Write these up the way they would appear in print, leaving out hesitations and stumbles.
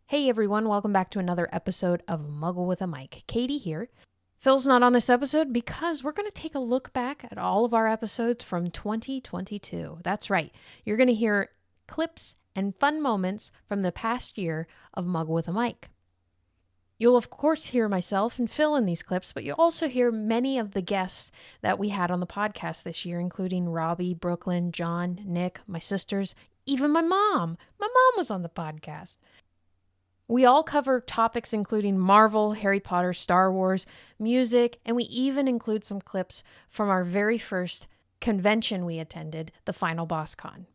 Hey everyone, welcome back to another episode of Muggle with a Mic. Katie here. Phil's not on this episode because we're going to take a look back at all of our episodes from 2022. That's right, you're going to hear clips and fun moments from the past year of Muggle with a Mic. You'll of course hear myself and Phil in these clips, but you'll also hear many of the guests that we had on the podcast this year, including Robbie, Brooklyn, John, Nick, my sisters, even my mom. My mom was on the podcast. We all cover topics including Marvel, Harry Potter, Star Wars, music, and we even include some clips from our very first convention we attended, the Final Boss Con.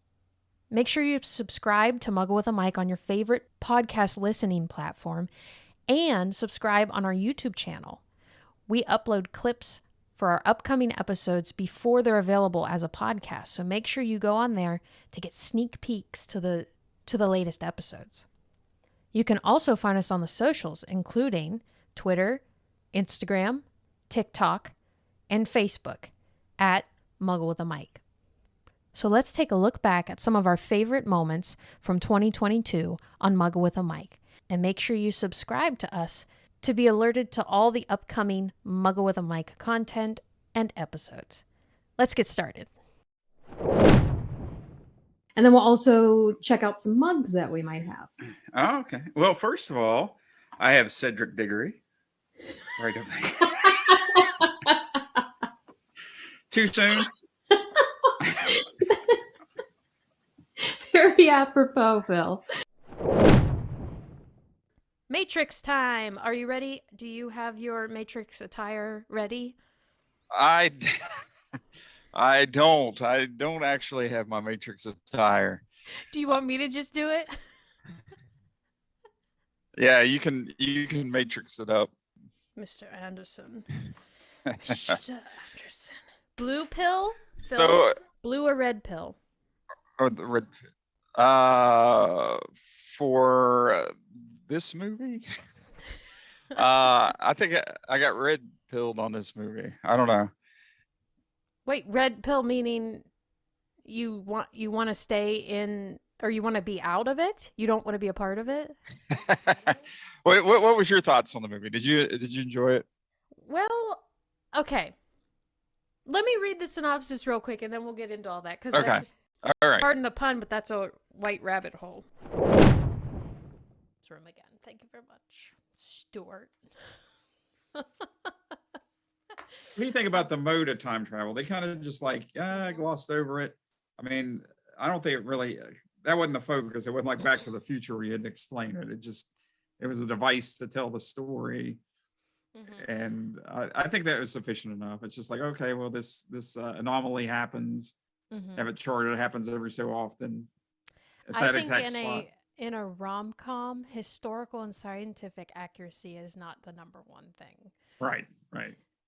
Make sure you subscribe to Muggle with a Mic on your favorite podcast listening platform and subscribe on our YouTube channel. We upload clips for our upcoming episodes before they're available as a podcast, so make sure you go on there to get sneak peeks to the latest episodes. You can also find us on the socials, including Twitter, Instagram, TikTok, and Facebook at Muggle with a Mic. So let's take a look back at some of our favorite moments from 2022 on Muggle with a Mic. And make sure you subscribe to us to be alerted to all the upcoming Muggle with a Mic content and episodes. Let's get started. And then we'll also check out some mugs that we might have. Oh, okay. Well, first of all, I have Cedric Diggory right up there. Too soon? Very apropos, Phil. Matrix time. Are you ready? Do you have your Matrix attire ready? I don't. I don't actually have my Matrix attire. Do you want me to just do it? Yeah, you can Matrix it up. Mr. Anderson. Mr. Anderson. Blue pill? Phil, So, blue or red pill? or the red. For this movie, I think I got red pilled on this movie. I don't know. Wait, red pill meaning you want to stay in, or you want to be out of it? You don't want to be a part of it? Wait, what was your thoughts on the movie? Did you enjoy it? Well, okay. Let me read the synopsis real quick, and then we'll get into all that. Because Okay. All right. pardon the pun, but that's a white rabbit hole. This room again. Thank you very much, Stuart. What do you think about the mode of time travel? They kind of just glossed over it. I mean, I don't think it really, that wasn't the focus. It wasn't like Back to the Future where you had to explain it. It was a device to tell the story. Mm-hmm. And I think that was sufficient enough. It's just like, okay, well, this anomaly happens. Mm-hmm. Have it charted. It happens every so often. At that exact spot. In a rom-com, historical and scientific accuracy is not the number one thing. Right.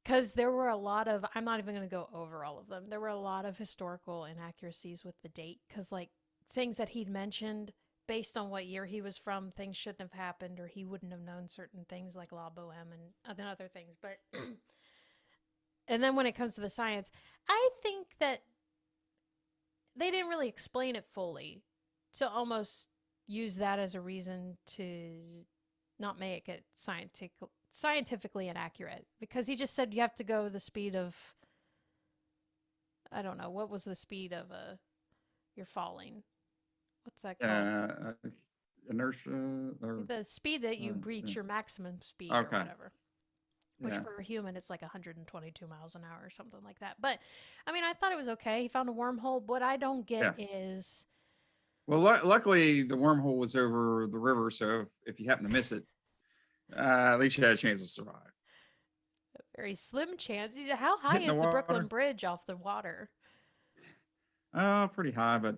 Because there were a lot of, I'm not even going to go over all of them. There were a lot of historical inaccuracies with the date. Because like things that he'd mentioned based on what year he was from, things shouldn't have happened, or he wouldn't have known certain things like La Boheme and other things. But, and then when it comes to the science, I think that they didn't really explain it fully to almost use that as a reason to not make it scientifically inaccurate, because he just said you have to go the speed of, I don't know, what was the speed of you're falling? What's that called? Inertia? Or, the speed that you reach your maximum speed or whatever. Which for a human, it's like 122 miles an hour or something like that. But, I mean, I thought it was okay. He found a wormhole. What I don't get is... Well, luckily, the wormhole was over the river, so if you happen to miss it, at least you had a chance to survive. A very slim chance. How high is the Brooklyn Bridge off the water? Oh, pretty high, but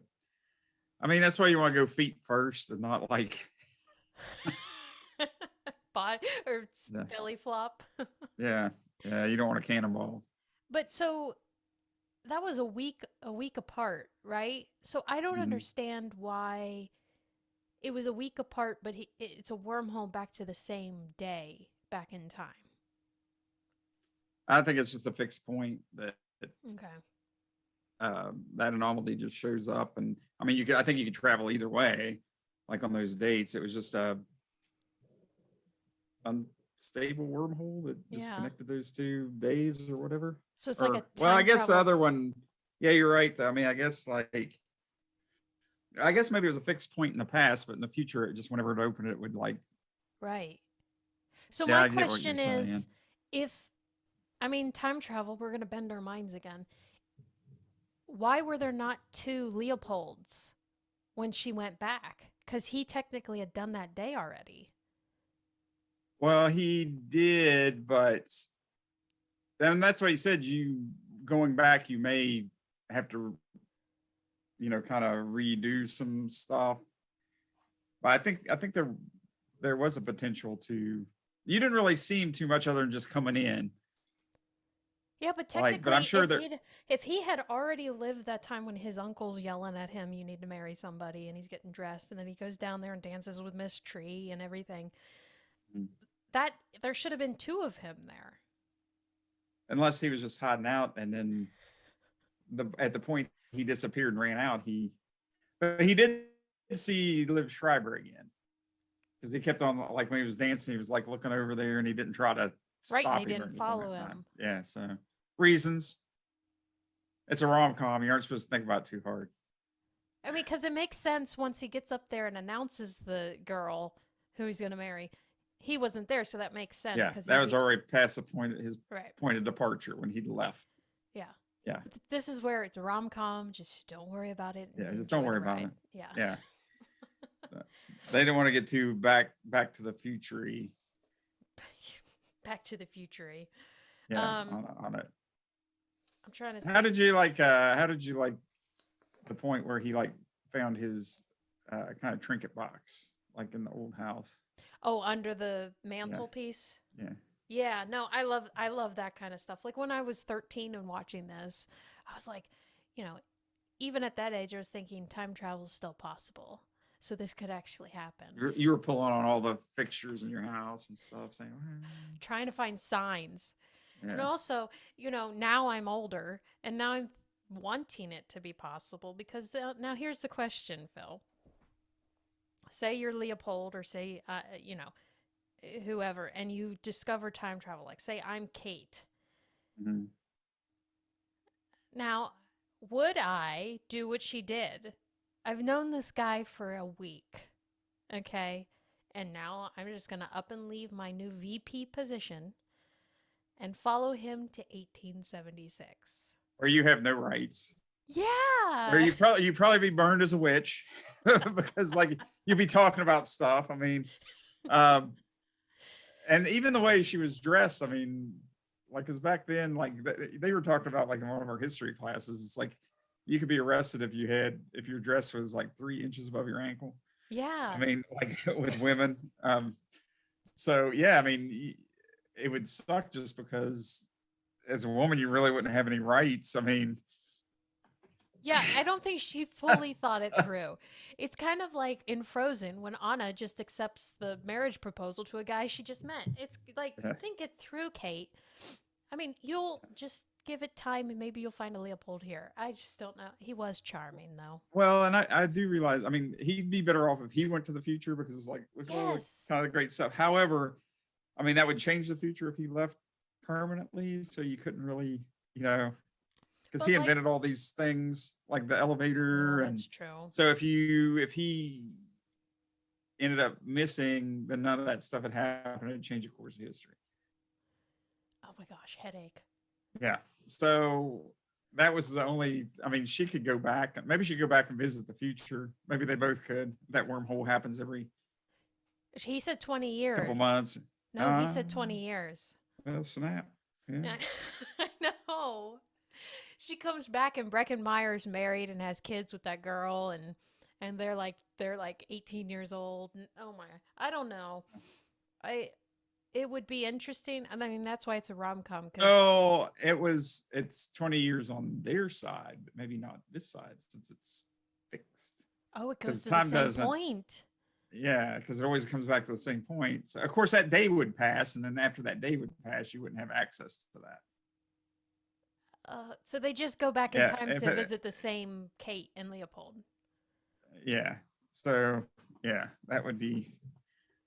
I mean, that's why you want to go feet first and not like body or belly flop. Yeah, you don't want a cannonball. But so that was a week apart, right? So I don't understand why it was a week apart, but it's a wormhole back to the same day back in time. I think it's just a fixed point that okay. That anomaly just shows up, and I mean, I think you could travel either way, like on those dates. It was just unstable wormhole that just Yeah. connected those 2 days or whatever. So it's like a Or, well, I time guess the travel. other one, yeah, you're right though. I mean, I guess maybe it was a fixed point in the past, but in the future, it just whenever it opened, it would like, Right. So yeah, my I get what you're question saying. is, if, I mean, time travel, we're going to bend our minds again. Why were there not 2 Leopolds when she went back? Because he technically had done that day already. Well, he did, but then that's what he said. You going back, you may have to, kind of redo some stuff. But I think there was a potential to. You didn't really see him too much other than just coming in. Yeah, but But I'm technically, sure that if he had already lived that time when his uncle's yelling at him, you need to marry somebody, and he's getting dressed, and then he goes down there and dances with Miss Tree and everything, that there should have been 2 of him there. unless he was just hiding out, and then at the point he disappeared and ran out, but he did see Liv Schreiber again. Because he kept on, like when he was dancing, he was like looking over there, and he didn't try to Right, stop and he him or didn't anything follow that time. him. Yeah, so reasons. It's a rom-com. You aren't supposed to think about it too hard. I mean, because it makes sense once he gets up there and announces the girl who he's going to marry. He wasn't there, so that makes sense. Yeah, Cause that was already past the point of his right. point of departure when he left. Yeah. Yeah. This is where it's a rom-com. Just don't worry about it. Yeah, just don't worry about it. Yeah. Yeah. They didn't want to get too back to the future-y. Back to the future-y. Yeah, on it. I'm trying to see. How did you like the point where he like found his kind of trinket box like in the old house? Oh, under the mantelpiece? Yeah. Yeah, no, I love that kind of stuff. Like when I was 13 and watching this, I was like, even at that age I was thinking time travel is still possible. So this could actually happen. You were pulling on all the fixtures in your house and stuff, saying, trying to find signs. Yeah. And also, now I'm older and now I'm wanting it to be possible because now here's the question, Phil. Say you're Leopold or say, whoever, and you discover time travel. Like say I'm Kate. Mm-hmm. Now, would I do what she did? I've known this guy for a week, okay? And now I'm just going to up and leave my new VP position and follow him to 1876. Where you have no rights. Yeah. Where you'd probably be burned as a witch because like you'd be talking about stuff. I mean, and even the way she was dressed, I mean, like, because back then, like they were talking about like in one of our history classes, it's like you could be arrested if your dress was like 3 inches above your ankle. Yeah. I mean, like with women. So yeah, I mean, it would suck just because as a woman, you really wouldn't have any rights. I mean, yeah, I don't think she fully thought it through. It's kind of like in Frozen when Anna just accepts the marriage proposal to a guy she just met. It's like, think it through, Kate. I mean, you'll just give it time and maybe you'll find a Leopold here. I just don't know. He was charming, though. Well, and I do realize, I mean, he'd be better off if he went to the future because it's like, look at all the kind of the great stuff. However, I mean, that would change the future if he left permanently. So you couldn't really, because he invented all these things like the elevator. That's true. So if he ended up missing, then none of that stuff had happened. It'd change the course of history. Oh my gosh, headache. Yeah. So that was the only, I mean, she could go back. Maybe she could go back and visit the future. Maybe they both could. That wormhole happens every. He said 20 years. Couple months. No, he said 20 years. Well, snap. Yeah. I know. She comes back and Breckenmeyer's married and has kids with that girl and they're like 18 years old. And, oh my, I don't know. It would be interesting. I mean, that's why it's a rom-com. Oh, it's 20 years on their side, but maybe not this side since it's fixed. Oh, it goes to the same point. Yeah, because it always comes back to the same point. So, of course, that day would pass, and then after that day would pass, you wouldn't have access to that. So they just go back in time to visit the same Kate and Leopold. Yeah. So, yeah, that would be,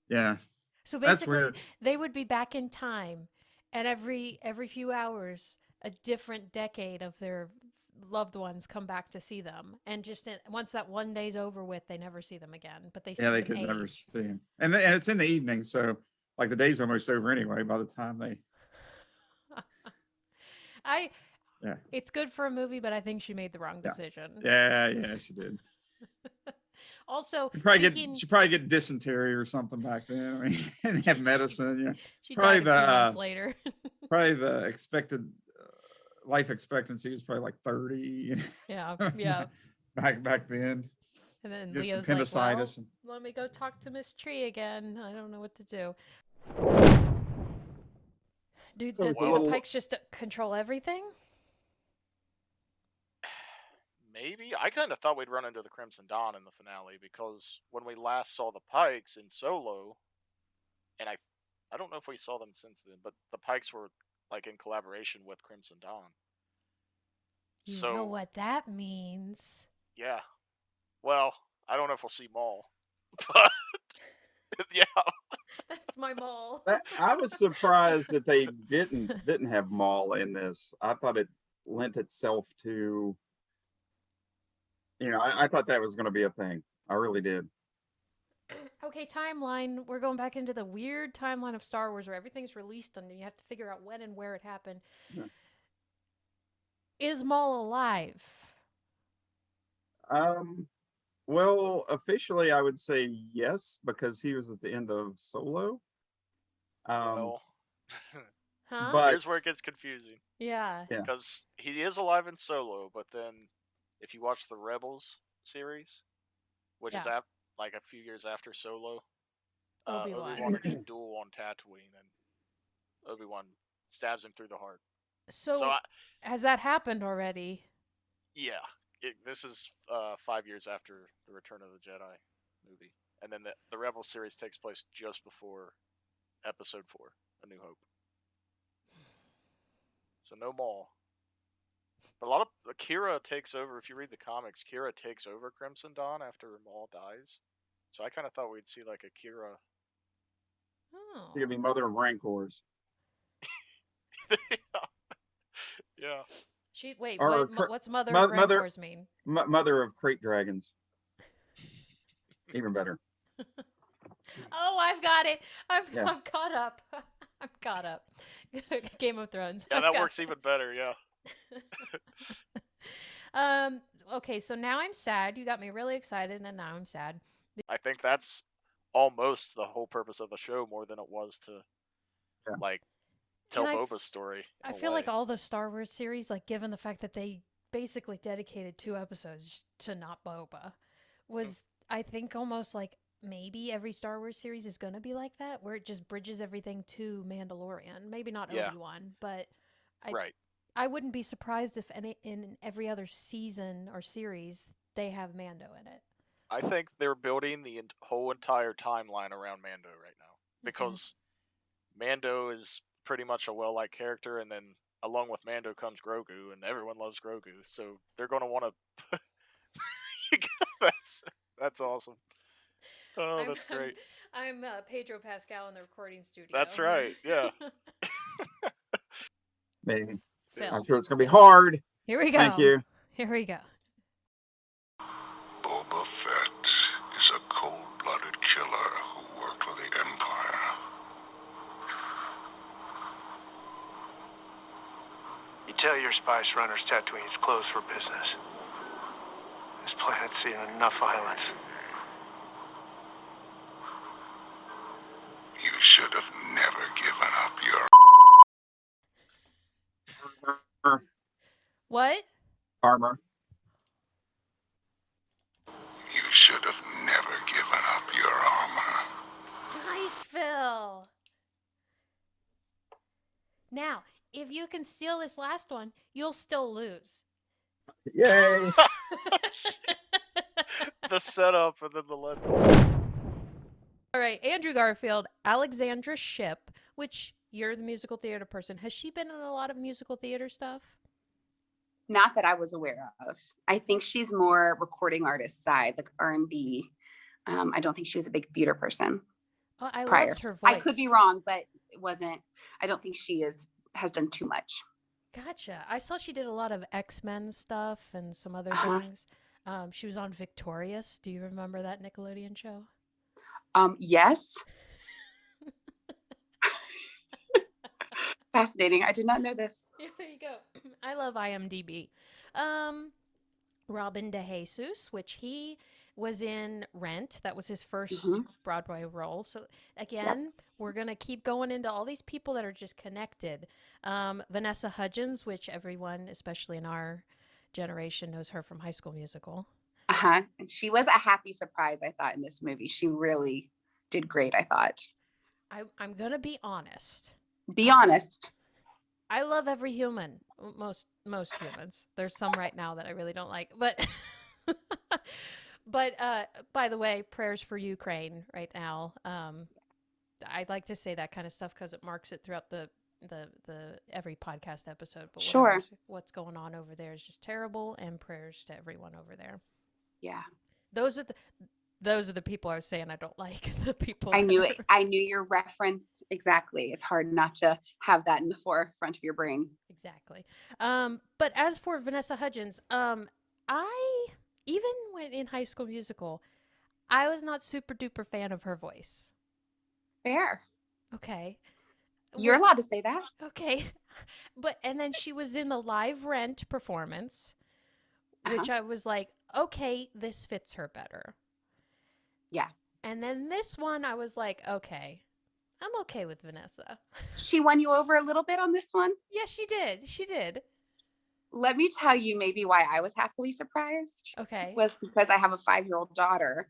yeah. So That's basically, weird. they would be back in time, and every few hours, a different decade of their loved ones come back to see them, and just once that one day's over with, they never see them again. But they see Yeah, they them could never age. see him. And it's in the evening, so like the day's almost over anyway by the time they. Yeah. It's good for a movie, but I think she made the wrong Yeah. decision. Yeah, she did. Also, She probably get dysentery or something back then. I mean, and have medicine. Yeah, she probably died a few months later. probably the expected life expectancy was probably like 30. Yeah. back then. And then Get Leo's like, well, appendicitis. let me go talk to Miss Tree again. I don't know what to do. Do the Pikes just control everything? Maybe. I kind of thought we'd run into the Crimson Dawn in the finale, because when we last saw the Pikes in Solo, and I don't know if we saw them since then, but the Pikes were like in collaboration with Crimson Dawn. You know what that means. Yeah. Well, I don't know if we'll see Maul, but yeah. That's my Maul. I was surprised that they didn't have Maul in this. I thought it lent itself to, I thought that was going to be a thing. I really did. Okay, timeline. We're going back into the weird timeline of Star Wars where everything's released and you have to figure out when and where it happened. Yeah. Is Maul alive? Well, officially, I would say yes, because he was at the end of Solo. Well, but here's where it gets confusing. Yeah. Because he is alive in Solo, but then if you watch the Rebels series, which is like a few years after Solo, Obi-Wan and he duel on Tatooine, and Obi-Wan stabs him through the heart. So has that happened already? Yeah. This is 5 years after the Return of the Jedi movie. And then the Rebels series takes place just before Episode 4, A New Hope. So no Maul. But a lot of Kira takes over. If you read the comics, Kira takes over Crimson Dawn after Maul dies. So I kind of thought we'd see like a Kira. Oh. She's gonna be Mother of Rancors. Yeah. What's Mother of Rancors mean? Mother of Crate Dragons. Even better. Oh, I've got it. I'm caught up. I'm caught up. Game of Thrones. Yeah, that works even better. Yeah. Okay, so now I'm sad. You got me really excited, and now I'm sad. I think that's almost the whole purpose of the show, more than it was to like tell Boba's story. I feel like all the Star Wars series, like given the fact that they basically dedicated 2 episodes to not Boba, was I think almost like maybe every Star Wars series is going to be like that, where it just bridges everything to Mandalorian. Maybe not Obi-Wan, but I wouldn't be surprised if in every other season or series they have Mando in it. I think they're building the whole entire timeline around Mando right now, because Mando is pretty much a well-liked character, and then along with Mando comes Grogu, and everyone loves Grogu, so they're going to want to. That's awesome. Oh, that's great. I'm Pedro Pascal in the recording studio. That's right. Yeah. Maybe. Phil. I'm sure it's gonna be hard. Here we go. Thank you. Here we go. Boba Fett is a cold-blooded killer who worked for the Empire. You tell your spice runners Tatooine is closed for business. This planet's seen enough violence. You should have never given up your... What? Armor. You should have never given up your armor. Nice, Phil. Now, if you can steal this last one, you'll still lose. Yay! The setup and then the lead. All right, Andrew Garfield, Alexandra Shipp, which you're the musical theater person. Has she been in a lot of musical theater stuff? Not that I was aware of. I think she's more recording artist side, like R&B. I don't think she was a big theater person. Oh, I prior. loved her voice. I could be wrong, but it wasn't. I don't think she has done too much. Gotcha. I saw she did a lot of X-Men stuff and some other things. She was on Victorious. Do you remember that Nickelodeon show? Yes. Fascinating. I did not know this. Yeah, there you go. I love IMDb. Robin DeJesus, which he was in Rent. That was his first Broadway role. So again, we're going to keep going into all these people that are just connected. Vanessa Hudgens, which everyone, especially in our generation, knows her from High School Musical. And she was a happy surprise, I thought, in this movie. She really did great, I thought. I'm going to be honest. Be honest. I love every human. Most humans. There's some right now that I really don't like, but by the way, prayers for Ukraine right now. I'd like to say that kind of stuff because it marks it throughout the every podcast episode. But sure, what's going on over there is just terrible, and prayers to everyone over there. Yeah, those are the people I was saying I don't like. The people I knew it. I knew your reference exactly. It's hard not to have that in the forefront of your brain. Exactly. But as for Vanessa Hudgens, I even when in High School Musical, I was not super duper fan of her voice. Fair. Okay. You're allowed to say that. Okay. And then she was in the live Rent performance, which I was like, okay, this fits her better. Yeah. And then this one, I was like, okay, I'm okay with Vanessa. She won you over a little bit on this one? Yeah, she did. She did. Let me tell you maybe why I was happily surprised. Okay. Was because I have a 5-year-old daughter,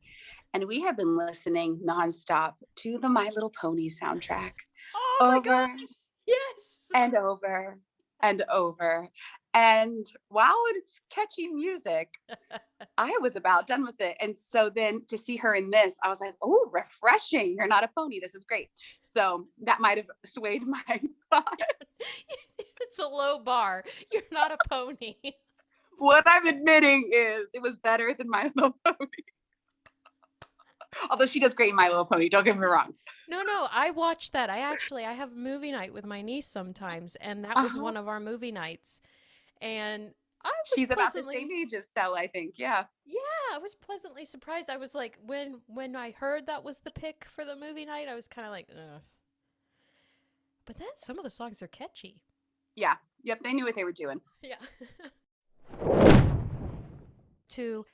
and we have been listening nonstop to the My Little Pony soundtrack. Oh my gosh. Yes. And over and over. And while it's catchy music, I was about done with it. And so then to see her in this, I was like, oh, refreshing. You're not a pony. This is great. So that might have swayed my thoughts. It's a low bar. You're not a pony. What I'm admitting is it was better than My Little Pony. Although she does great in My Little Pony. Don't get me wrong. No, I watched that. I have movie night with my niece sometimes. And that was one of our movie nights. And she's about the same age as Stella, I think. Yeah. Yeah, I was pleasantly surprised. I was like, when I heard that was the pick for the movie night, I was kind of like, ugh. But then some of the songs are catchy. Yeah. Yep. They knew what they were doing. Yeah.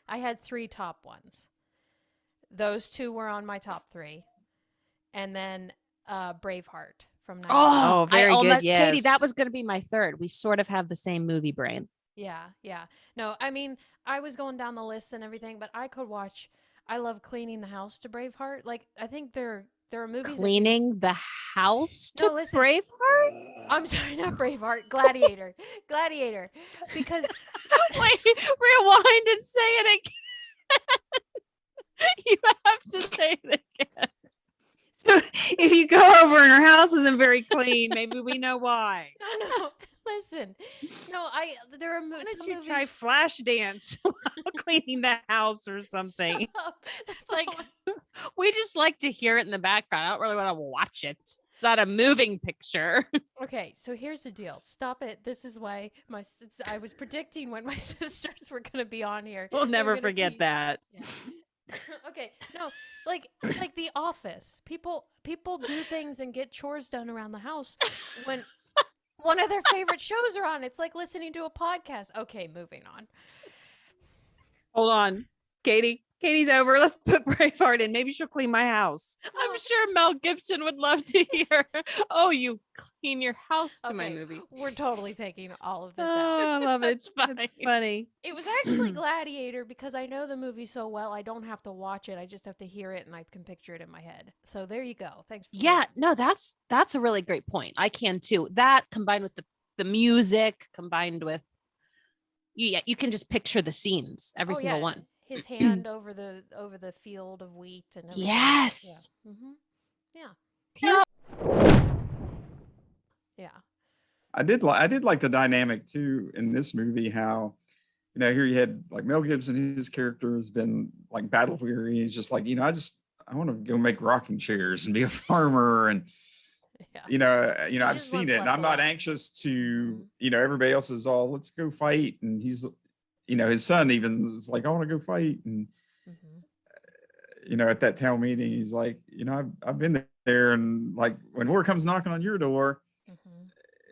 I had 3 top ones. Those 2 were on my top 3. And then Braveheart. From very good. Yes. Katie, that was going to be my third. We sort of have the same movie brain. Yeah. No, I mean, I was going down the list and everything, but I could watch. I love Cleaning the House to Braveheart. Like, I think there are movies. Cleaning the house to Braveheart? I'm sorry, not Braveheart. Gladiator. Because wait, rewind and say it again. You have to say it again. If you go over and her house isn't very clean, maybe we know why. No. Listen. No, there are movies. Why don't you try Flashdance while cleaning the house or something? It's like we just like to hear it in the background. I don't really want to watch it. It's not a moving picture. Okay, so here's the deal. Stop it. This is why I was predicting when my sisters were going to be on here. We'll never forget that. Yeah. Okay, no, like The Office. People do things and get chores done around the house when one of their favorite shows are on. It's like listening to a podcast. Okay, moving on. Hold on, Katie's over. Let's put Braveheart in. Maybe she'll clean my house. I'm sure Mel Gibson would love to hear. Oh, you clean your house to my movie. We're totally taking all of this out. Oh, I love it. It's funny. It was actually Gladiator because I know the movie so well. I don't have to watch it. I just have to hear it and I can picture it in my head. So there you go. Thanks. No, that's a really great point. I can too. That combined with the music, combined with you can just picture the scenes, every single one. His hand over the field of wheat and everything. Yes. Yeah. Yeah. I did like the dynamic too in this movie, how, here you had like Mel Gibson, his character has been like battle weary. He's just like, want to go make rocking chairs and be a farmer. And, Yeah. I've just seen wants it and left I'm not alone. anxious to, everybody else is all, let's go fight. And he's, his son even is like, I want to go fight. And, at that town meeting, he's like, I've been there. And like, when war comes knocking on your door,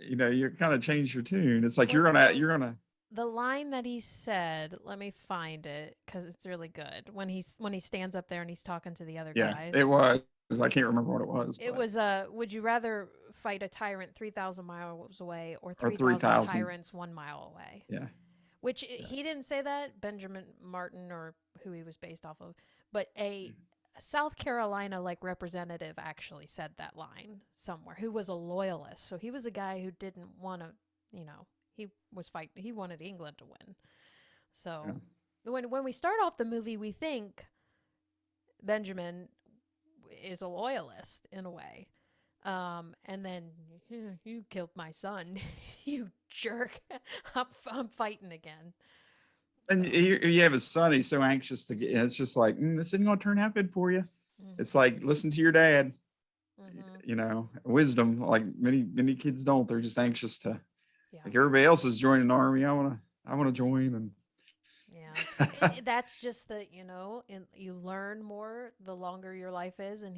you kind of change your tune. It's like, you're gonna. The line that he said, let me find it because it's really good. When he stands up there and he's talking to the other guys. It was. I can't remember what it was. It was would you rather fight a tyrant 3,000 miles away or 3,000 3,000 tyrants 1 mile away? Yeah. Which he didn't say that, Benjamin Martin or who he was based off of, but a South Carolina representative actually said that line somewhere, who was a loyalist. So he was a guy who didn't want to, he was fighting. He wanted England to win. So when we start off the movie, we think Benjamin is a loyalist in a way. And then you killed my son, you jerk. I'm fighting again. And you have his son. He's so anxious to get. It's just like this isn't going to turn out good for you. It's like listen to your dad. Wisdom. Like many kids don't. They're just anxious to. Like everybody else is joining the army. I want to join. And that's just the and you learn more the longer your life is. And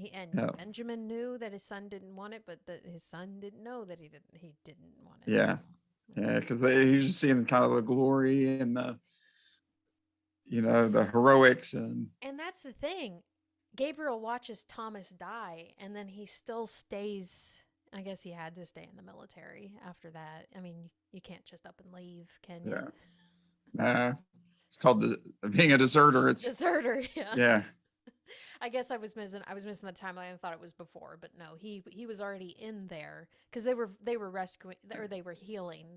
Benjamin knew that his son didn't want it, but his son didn't know that he didn't want it. Yeah, because he's just seeing kind of the glory and the heroics and that's the thing. Gabriel watches Thomas die, and then he still stays. I guess he had to stay in the military after that. I mean, you can't just up and leave, can you? Nah. It's called being a deserter. It's deserter. Yeah. Yeah. I guess I was missing the timeline. I thought it was before, but no, he was already in there because they were rescuing or they were healing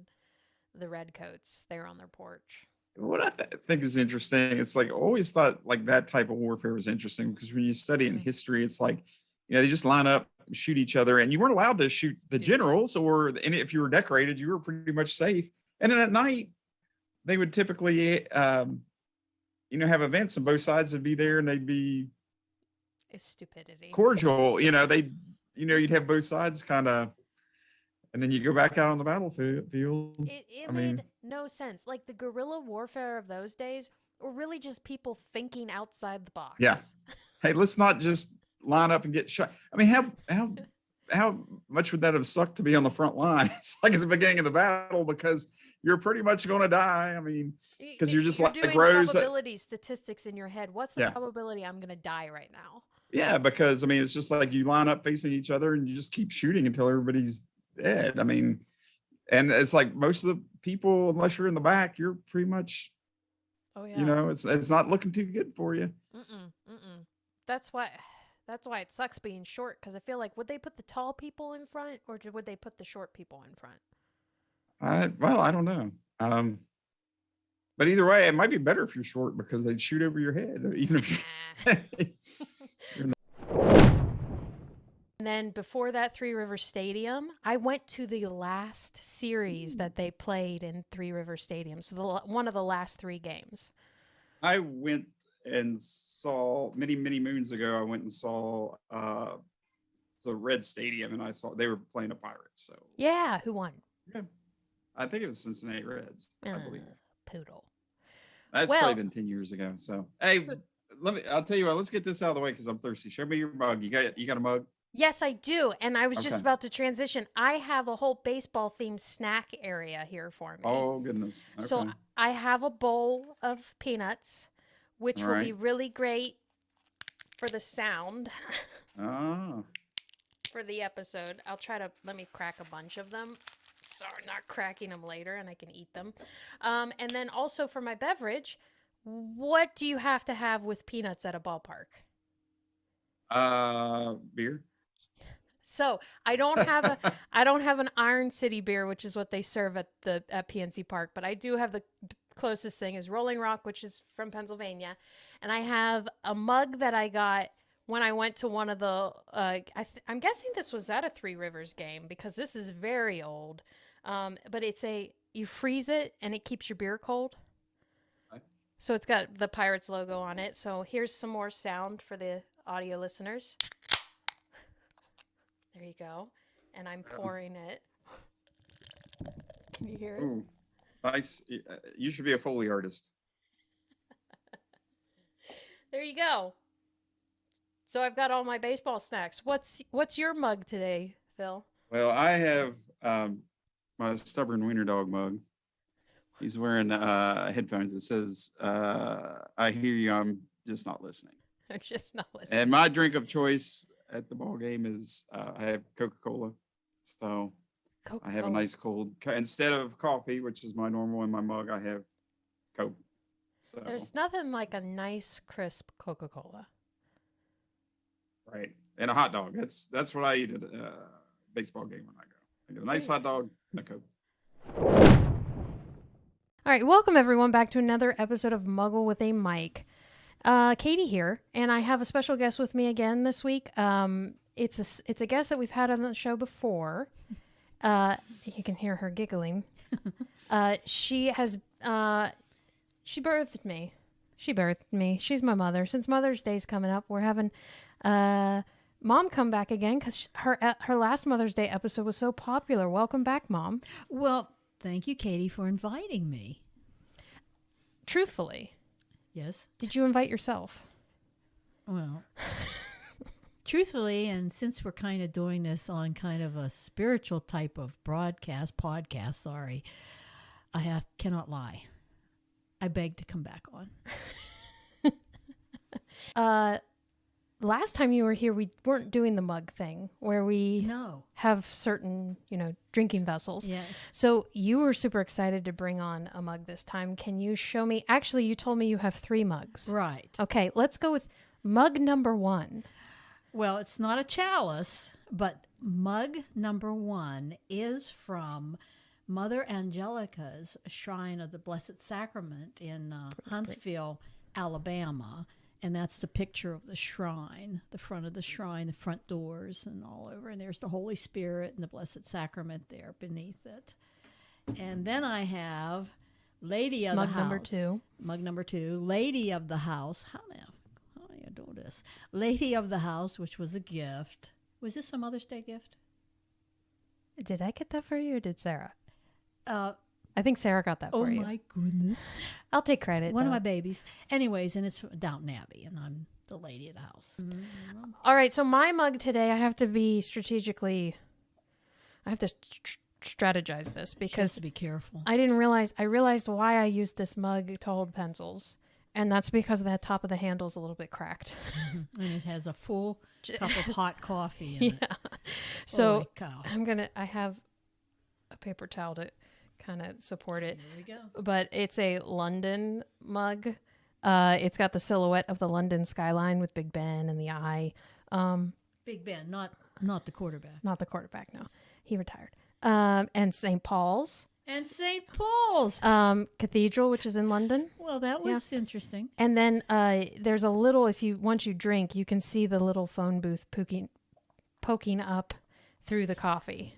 the redcoats. They were on their porch. What I think is interesting, it's like I always thought like that type of warfare was interesting because when you study in history, it's like they just line up, and shoot each other, and you weren't allowed to shoot the generals, and if you were decorated, you were pretty much safe. And then at night, they would typically, have events and both sides would be there and they'd be stupidity cordial. You'd have both sides kind of, and then you go back out on the battlefield. It made no sense. Like the guerrilla warfare of those days were really just people thinking outside the box. Yeah. Hey, let's not just line up and get shot. I mean, how much would that have sucked to be on the front line? It's like at the beginning of the battle because you're pretty much going to die. I mean, because you're just you're like doing Rose. Probability statistics in your head. What's the probability I'm going to die right now? Yeah, because I mean, it's just like you line up facing each other and you just keep shooting until everybody's dead. I mean, and it's like most of the people, unless you're in the back, you're pretty much. Oh yeah. It's not looking too good for you. That's why it sucks being short because I feel like would they put the tall people in front or would they put the short people in front? I don't know. But either way, it might be better if you're short because they'd shoot over your head, even if And then before that, Three Rivers Stadium, I went to the last series that they played in Three Rivers Stadium. So one of the last 3 games. I went and saw many moons ago. I went and saw the Red Stadium, and I saw they were playing the Pirates. So yeah, who won? Yeah. I think it was Cincinnati Reds, I believe. Poodle. That's probably been 10 years ago. So, hey, I'll tell you what, let's get this out of the way because I'm thirsty. Show me your mug. You got a mug? Yes, I do. And I was just about to transition. I have a whole baseball themed snack area here for me. Oh, goodness. Okay. So I have a bowl of peanuts, which will be really great for the sound. Oh. For the episode. Let me crack a bunch of them. Sorry, not cracking them later, and I can eat them. And then also for my beverage, what do you have to have with peanuts at a ballpark? Beer. So I don't have an Iron City beer, which is what they serve at PNC Park, but I do have the closest thing is Rolling Rock, which is from Pennsylvania, and I have a mug that I got when I went to one of the. I'm guessing this was at a Three Rivers game because this is very old. But you freeze it and it keeps your beer cold. So it's got the Pirates logo on it. So here's some more sound for the audio listeners. There you go. And I'm pouring it. Can you hear it? Ooh, nice. You should be a Foley artist. There you go. So I've got all my baseball snacks. What's your mug today, Phil? Well, I have my stubborn wiener dog mug. He's wearing headphones. It says, I hear you, I'm just not listening. I'm just not listening. And my drink of choice at the ball game is I have Coca-Cola. So I have a nice cold, instead of coffee, which is my normal in my mug, I have Coke. So, there's nothing like a nice, crisp Coca-Cola. right. And a hot dog. That's what I eat at a baseball game when I go. I get a nice hot dog and a Coke. All right, welcome everyone back to another episode of Muggle with a Mic. Katie here, and I have a special guest with me again this week. It's a guest that we've had on the show before. You can hear her giggling. She birthed me. She's my mother. Since Mother's Day's coming up, we're having Mom come back again because her last Mother's Day episode was so popular. Welcome back, Mom. Well, thank you, Katie, for inviting me. Truthfully. Yes. Did you invite yourself? Well, truthfully, and since we're kind of doing this on kind of a spiritual type of podcast, sorry, I cannot lie. I beg to come back on. Last time you were here, we weren't doing the mug thing where we have certain, drinking vessels. Yes. So you were super excited to bring on a mug this time. Can you show me? Actually, you told me you have 3 mugs. Right. Okay, let's go with mug number 1. Well, it's not a chalice, but mug number 1 is from Mother Angelica's Shrine of the Blessed Sacrament in Huntsville, Alabama. And that's the picture of the shrine, the front of the shrine, the front doors and all over. And there's the Holy Spirit and the Blessed Sacrament there beneath it. And then I have Lady of the House. Mug number 2. Lady of the House. How do you do this? Lady of the House, which was a gift. Was this a Mother's Day gift? Did I get that for you or did Sarah? I think Sarah got that for you. Oh, my goodness. I'll take credit. One of my babies. Anyways, and it's Downton Abbey, and I'm the lady of the house. Mm-hmm. All right, so my mug today, I have to be strategically... I have to strategize this because... to be careful. I realized why I used this mug to hold pencils, and that's because the top of the handle is a little bit cracked. And it has a full cup of hot coffee in it. So cow. I have a paper towel to kind of support it. There we go. But it's a London mug. It's got the silhouette of the London skyline with Big Ben and the eye. Big Ben, not the quarterback. Not the quarterback, no. He retired. And St. Paul's. And St. Paul's. Cathedral, which is in London. Well, that was interesting. And then there's a little, once you drink, you can see the little phone booth poking up through the coffee.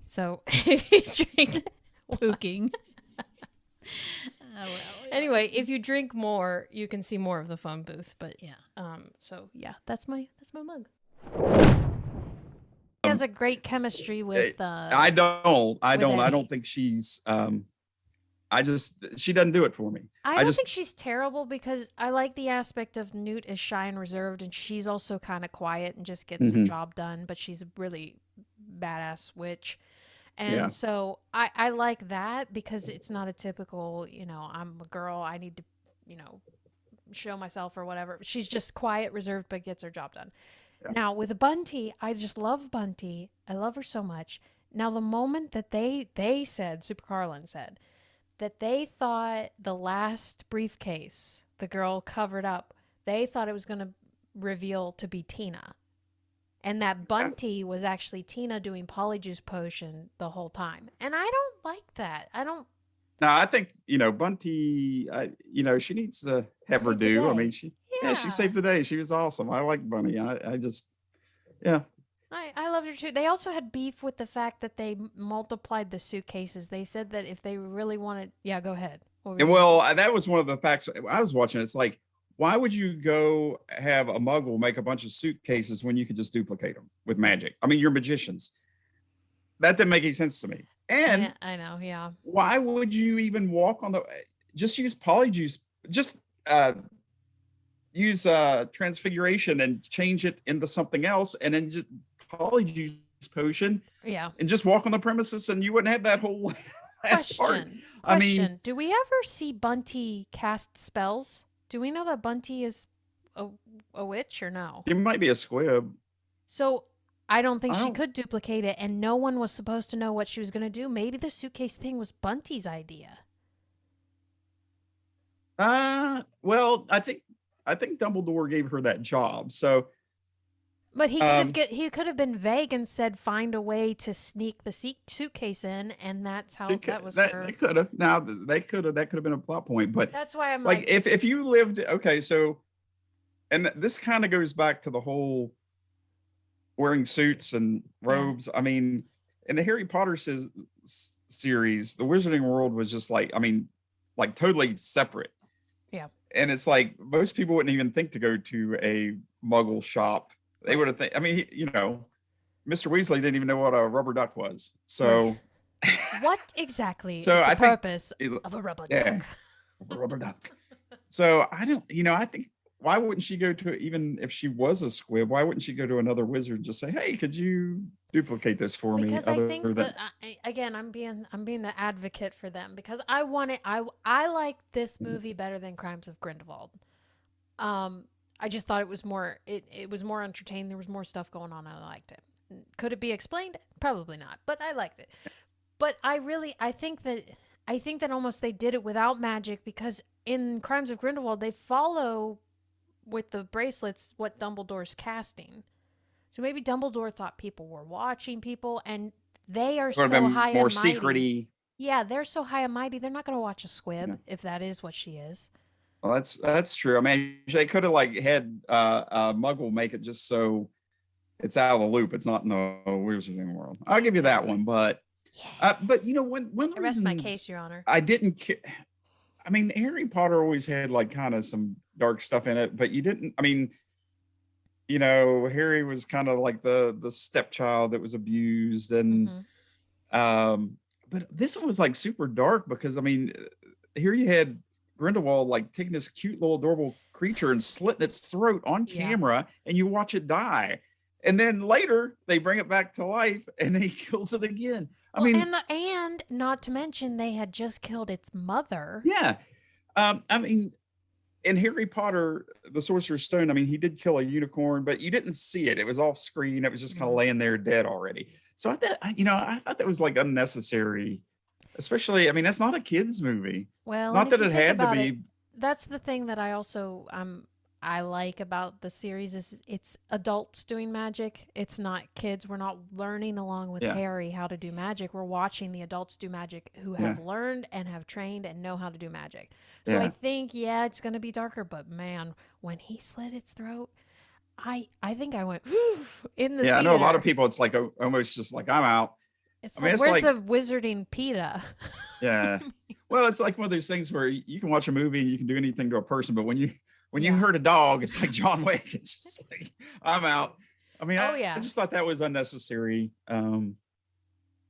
So if you drink... Pooking. Anyway, if you drink more, you can see more of the phone booth. But yeah. So yeah, that's my mug. He has a great chemistry with. I don't think she's. She doesn't do it for me. I don't think she's terrible because I like the aspect of Newt is shy and reserved, and she's also kind of quiet and just gets her job done. But she's a really badass witch. And so I like that because it's not a typical, I'm a girl, I need to, show myself or whatever. She's just quiet, reserved, but gets her job done. Yeah. Now, with Bunty, I just love Bunty. I love her so much. Now, the moment that they said, Super Carlin said, that they thought the last briefcase the girl covered up, they thought it was going to reveal to be Tina. And that Bunty was actually Tina doing Polyjuice Potion the whole time. And I don't like that. No, I think, Bunty, she needs to have her due. I mean, she saved the day. She was awesome. I like Bunny. I loved her too. They also had beef with the fact that they multiplied the suitcases. They said that if they really wanted... Yeah, go ahead. That was one of the facts I was watching. It's like, why would you go have a Muggle make a bunch of suitcases when you could just duplicate them with magic? I mean, you're magicians. That didn't make any sense to me. And I know, yeah. why would you even walk on the? Just use polyjuice. Just use transfiguration and change it into something else, and then just polyjuice potion. Yeah. And just walk on the premises, and you wouldn't have that whole last part. I mean, do we ever see Bunty cast spells? Do we know that Bunty is a witch or no? it might be a squib. So I don't think she could duplicate it, and no one was supposed to know what she was going to do. Maybe the suitcase thing was Bunty's idea. Well, I think Dumbledore gave her that job. So, but he could have been vague and said find a way to sneak the suitcase in, and that's how that was her. They could have. Now that could have been a plot point, but that's why I'm like if you lived so, and this kind of goes back to the whole wearing suits and robes. I mean, in the Harry Potter series, the Wizarding World was just like totally separate. Yeah. And it's like most people wouldn't even think to go to a Muggle shop. They would have I mean, Mr. Weasley didn't even know what a rubber duck was. So what exactly is I the purpose of a rubber duck? A rubber duck. So I don't, I think, why wouldn't she go to, even if she was a squib, why wouldn't she go to another wizard and just say, hey, could you duplicate this for me? Because I think again, I'm being the advocate for them, because I like this movie better than Crimes of Grindelwald. I just thought it was more entertaining. There was more stuff going on, and I liked it. Could it be explained? Probably not, but I liked it. But I think that almost they did it without magic, because in Crimes of Grindelwald they follow with the bracelets what Dumbledore's casting. So maybe Dumbledore thought people were watching people, and they are so high and mighty. Secret-y. Yeah, they're so high and mighty. They're not going to watch a squib if that is what she is. Well, that's true. I mean, they could have had Muggle make it just so it's out of the loop. It's not in the Wizarding World. I'll give you that one, but when I rest my case, Your Honor. I didn't. I mean, Harry Potter always had kind of some dark stuff in it, but you didn't. I mean, Harry was kind of like the stepchild that was abused, and but this one was super dark, because I mean, here you had Grindelwald taking this cute little adorable creature and slitting its throat on camera, and you watch it die, and then later they bring it back to life and he kills it again. I mean, and not to mention they had just killed its mother. Yeah, I mean, in Harry Potter, the Sorcerer's Stone, I mean, he did kill a unicorn, but you didn't see it. It was off screen. It was just kind of laying there dead already. So I thought that was unnecessary. Especially, I mean, that's not a kids movie. Well, not that it had to be. That's the thing that I also I like about the series is it's adults doing magic. It's not kids. We're not learning along with Harry how to do magic. We're watching the adults do magic who have learned and have trained and know how to do magic. So I think, it's going to be darker, but man, when he slit its throat, I think I went in the theater. I know a lot of people, it's almost just I'm out. It's where's the wizarding PETA? Yeah. Well, it's one of those things where you can watch a movie and you can do anything to a person, but when you hurt a dog, it's like John Wick. It's just I'm out. I mean, I just thought that was unnecessary. And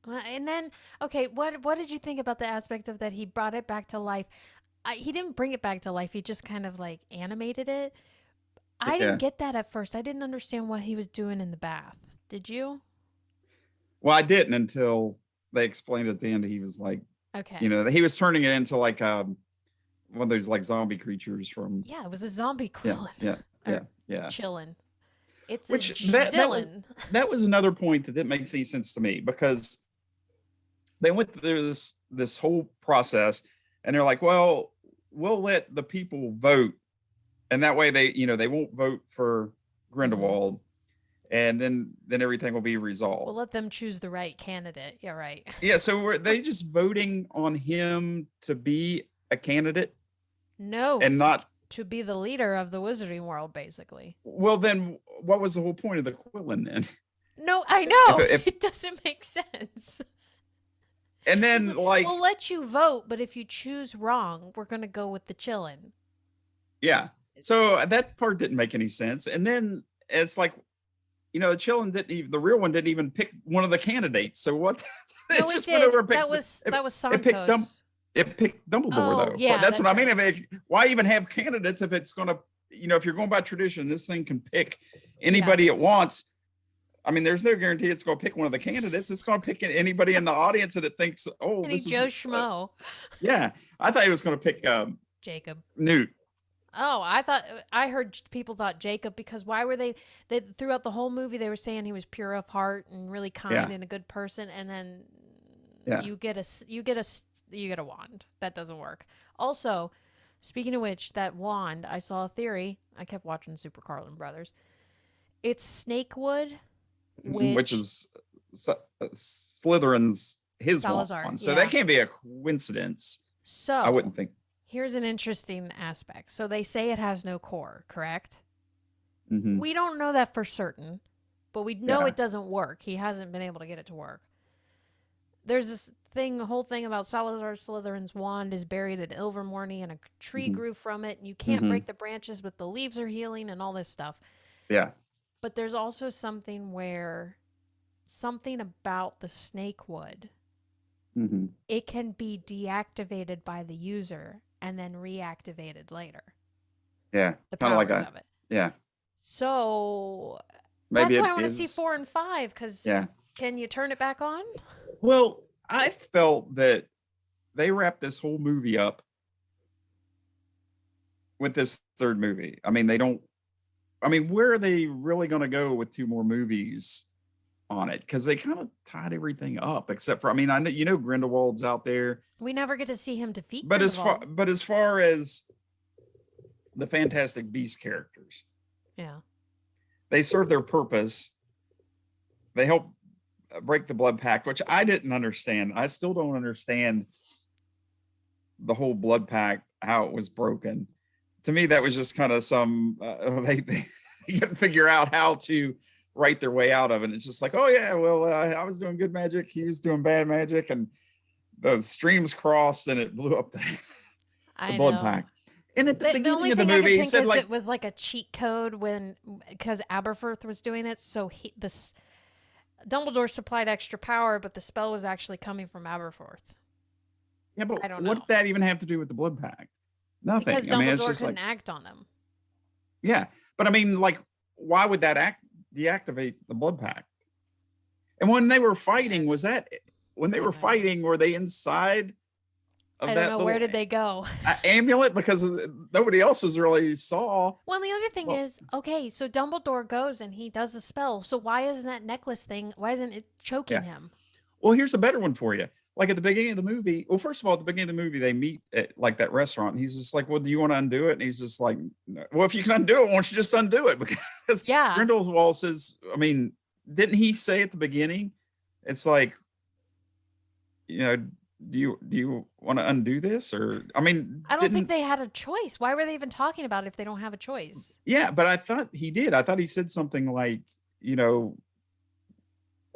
then, okay, what did you think about the aspect of that he brought it back to life? He didn't bring it back to life. He just kind of animated it. I didn't get that at first. I didn't understand what he was doing in the bath. Did you? Well, I didn't until they explained at the end. He was he was turning it into one of those zombie creatures from. Yeah, it was a zombie Quillen. Yeah. Chilling. It's that was another point that didn't make any sense to me, because they went through this whole process, and they're like, well, we'll let the people vote, and that way they won't vote for Grindelwald. And then everything will be resolved. We'll let them choose the right candidate. Yeah, right. Yeah, so were they just voting on him to be a candidate? No. And not to be the leader of the Wizarding World, basically. Well, then what was the whole point of the Quillen then? No, I know. It doesn't make sense. And then we'll let you vote, but if you choose wrong, we're going to go with the Chillin. Yeah. So that part didn't make any sense. And then it's like, the real one didn't even pick one of the candidates. So what? No, it did. That was Santos. It picked Dumbledore, though. Yeah, that's what I mean. Why even have candidates if it's going to, if you're going by tradition, this thing can pick anybody it wants. I mean, there's no guarantee it's going to pick one of the candidates. It's going to pick anybody in the audience that it thinks, this is Joe Schmo. Yeah, I thought he was going to pick Jacob. Newt. Oh, I heard people thought Jacob, because why were they throughout the whole movie they were saying he was pure of heart and really kind and a good person, and then you get a wand. That doesn't work. Also, speaking of which, that wand, I saw a theory. I kept watching Super Carlin Brothers. It's snake wood, which is Slytherin's Salazar, wand. So that can't be a coincidence. So I wouldn't think. Here's an interesting aspect. So they say it has no core, correct? Mm-hmm. We don't know that for certain, but we know it doesn't work. He hasn't been able to get it to work. There's this whole thing about Salazar Slytherin's wand is buried at Ilvermorny, and a tree grew from it, and you can't break the branches, but the leaves are healing and all this stuff. Yeah. But there's also something about the snake wood. Mm-hmm. It can be deactivated by the user and then reactivated later. Yeah. The powers of it. Yeah. So maybe that's why I want to see 4 and 5, because can you turn it back on? Well, I felt that they wrapped this whole movie up with this third movie. I mean, where are they really going to go with 2 more movies on it? Because they kind of tied everything up, except for, I know Grindelwald's out there. We never get to see him defeat Grindelwald. But as far as the Fantastic Beasts characters, they serve their purpose. They help break the blood pact, which I didn't understand. I still don't understand the whole blood pact, how it was broken. To me, that was just kind of some they couldn't figure out how to write their way out of it. It's just like, I was doing good magic, he was doing bad magic, and the streams crossed and it blew up the blood pact. And at the beginning of the movie, he said it was like a cheat code because Aberforth was doing it. So Dumbledore supplied extra power, but the spell was actually coming from Aberforth. Yeah, but what did that even have to do with the blood pact? Nothing. Because Dumbledore couldn't act on them. Yeah, but why would that deactivate the blood pact? And when they were fighting, were they inside of I don't know, where did they go? Amulet? Because nobody else was really saw. Well, the other thing is, so Dumbledore goes and he does a spell. So why isn't that necklace thing, why isn't it choking him? Well, here's a better one for you. Like at the beginning of the movie, first of all, at the beginning of the movie, they meet at like that restaurant. And he's just like, well, do you want to undo it? And he's just like, well, if you can undo it, why don't you just undo it? Because Grindelwald says, didn't he say at the beginning, it's like, do you want to undo this? Or, I don't think they had a choice. Why were they even talking about it if they don't have a choice? Yeah, but I thought he did. I thought he said something like,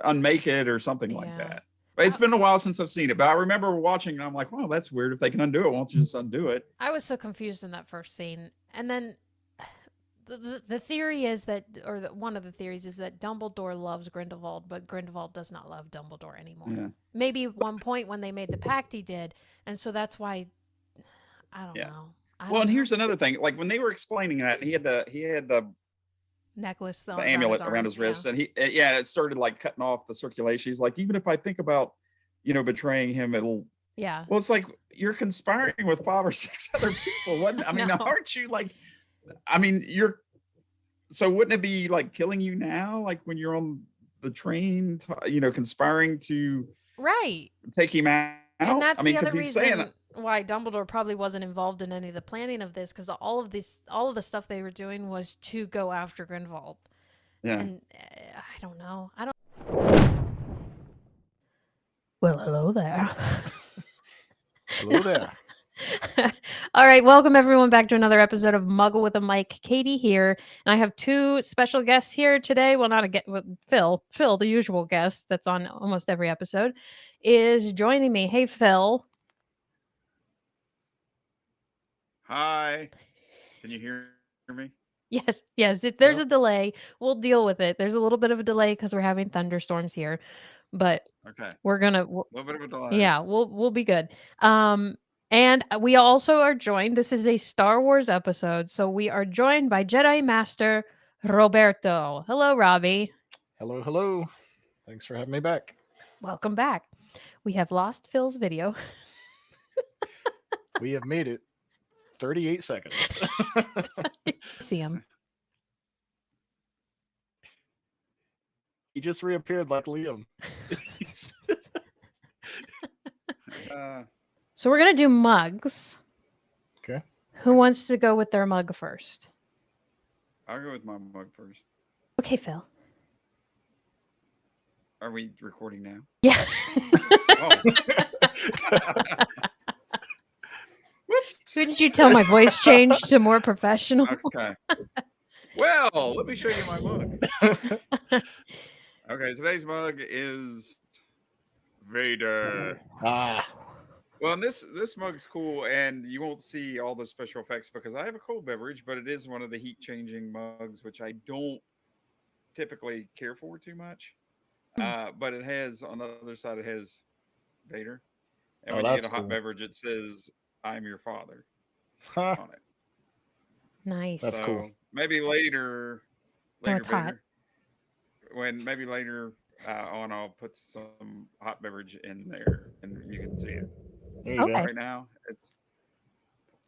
unmake it or something like that. But it's been a while since I've seen it, but I remember watching and I'm like, wow, that's weird. If they can undo it, why don't you just undo it? I was so confused in that first scene. And then the theory is that, one of the theories is that Dumbledore loves Grindelwald, but Grindelwald does not love Dumbledore anymore. Yeah. Maybe at one point when they made the pact, he did. And so that's why, I don't know. And here's another thing. Like when they were explaining that, he had the necklace, the amulet around his wrist, and it started like cutting off the circulation. He's like, even if I think about betraying him, it'll well, it's like you're conspiring with 5 or 6 other people. Aren't you like, you're, so wouldn't it be like killing you now, like when you're on the train, conspiring to take him out? And that's the other reason why Dumbledore probably wasn't involved in any of the planning of this, because all of the stuff they were doing was to go after Grindelwald. Yeah. And I don't know. Well, hello there. Hello there. All right, welcome everyone back to another episode of Muggle with a Mic. Katie here, and I have 2 special guests here today. Well, Phil, the usual guest that's on almost every episode, is joining me. Hey, Phil. Hi. Can you hear me? Yes. There's a delay. We'll deal with it. There's a little bit of a delay because we're having thunderstorms here, but Okay. we're gonna. A little bit of a delay. Yeah, we'll be good. And we also are joined. This is a Star Wars episode, so we are joined by Jedi Master Roberto. Hello, Robbie. Hello, hello. Thanks for having me back. Welcome back. We have lost Phil's video. We have made it 38 seconds. See him. He just reappeared like Liam. So we're gonna do mugs. Okay. Who wants to go with their mug first? I'll go with my mug first. Okay, Phil. Are we recording now? Yeah. Whoops. Couldn't you tell my voice changed to more professional? Okay. Well, let me show you my mug. Okay, today's mug is Vader. Well, and this mug's cool, and you won't see all the special effects because I have a cold beverage, but it is one of the heat-changing mugs, which I don't typically care for too much. But it has, on the other side, it has Vader. And when you get a hot beverage, it says, "I'm your father," on it. Nice. That's So cool. maybe later it's hot. Vader, maybe later on, I'll put some hot beverage in there, and you can see it. There you Okay. go. Right now,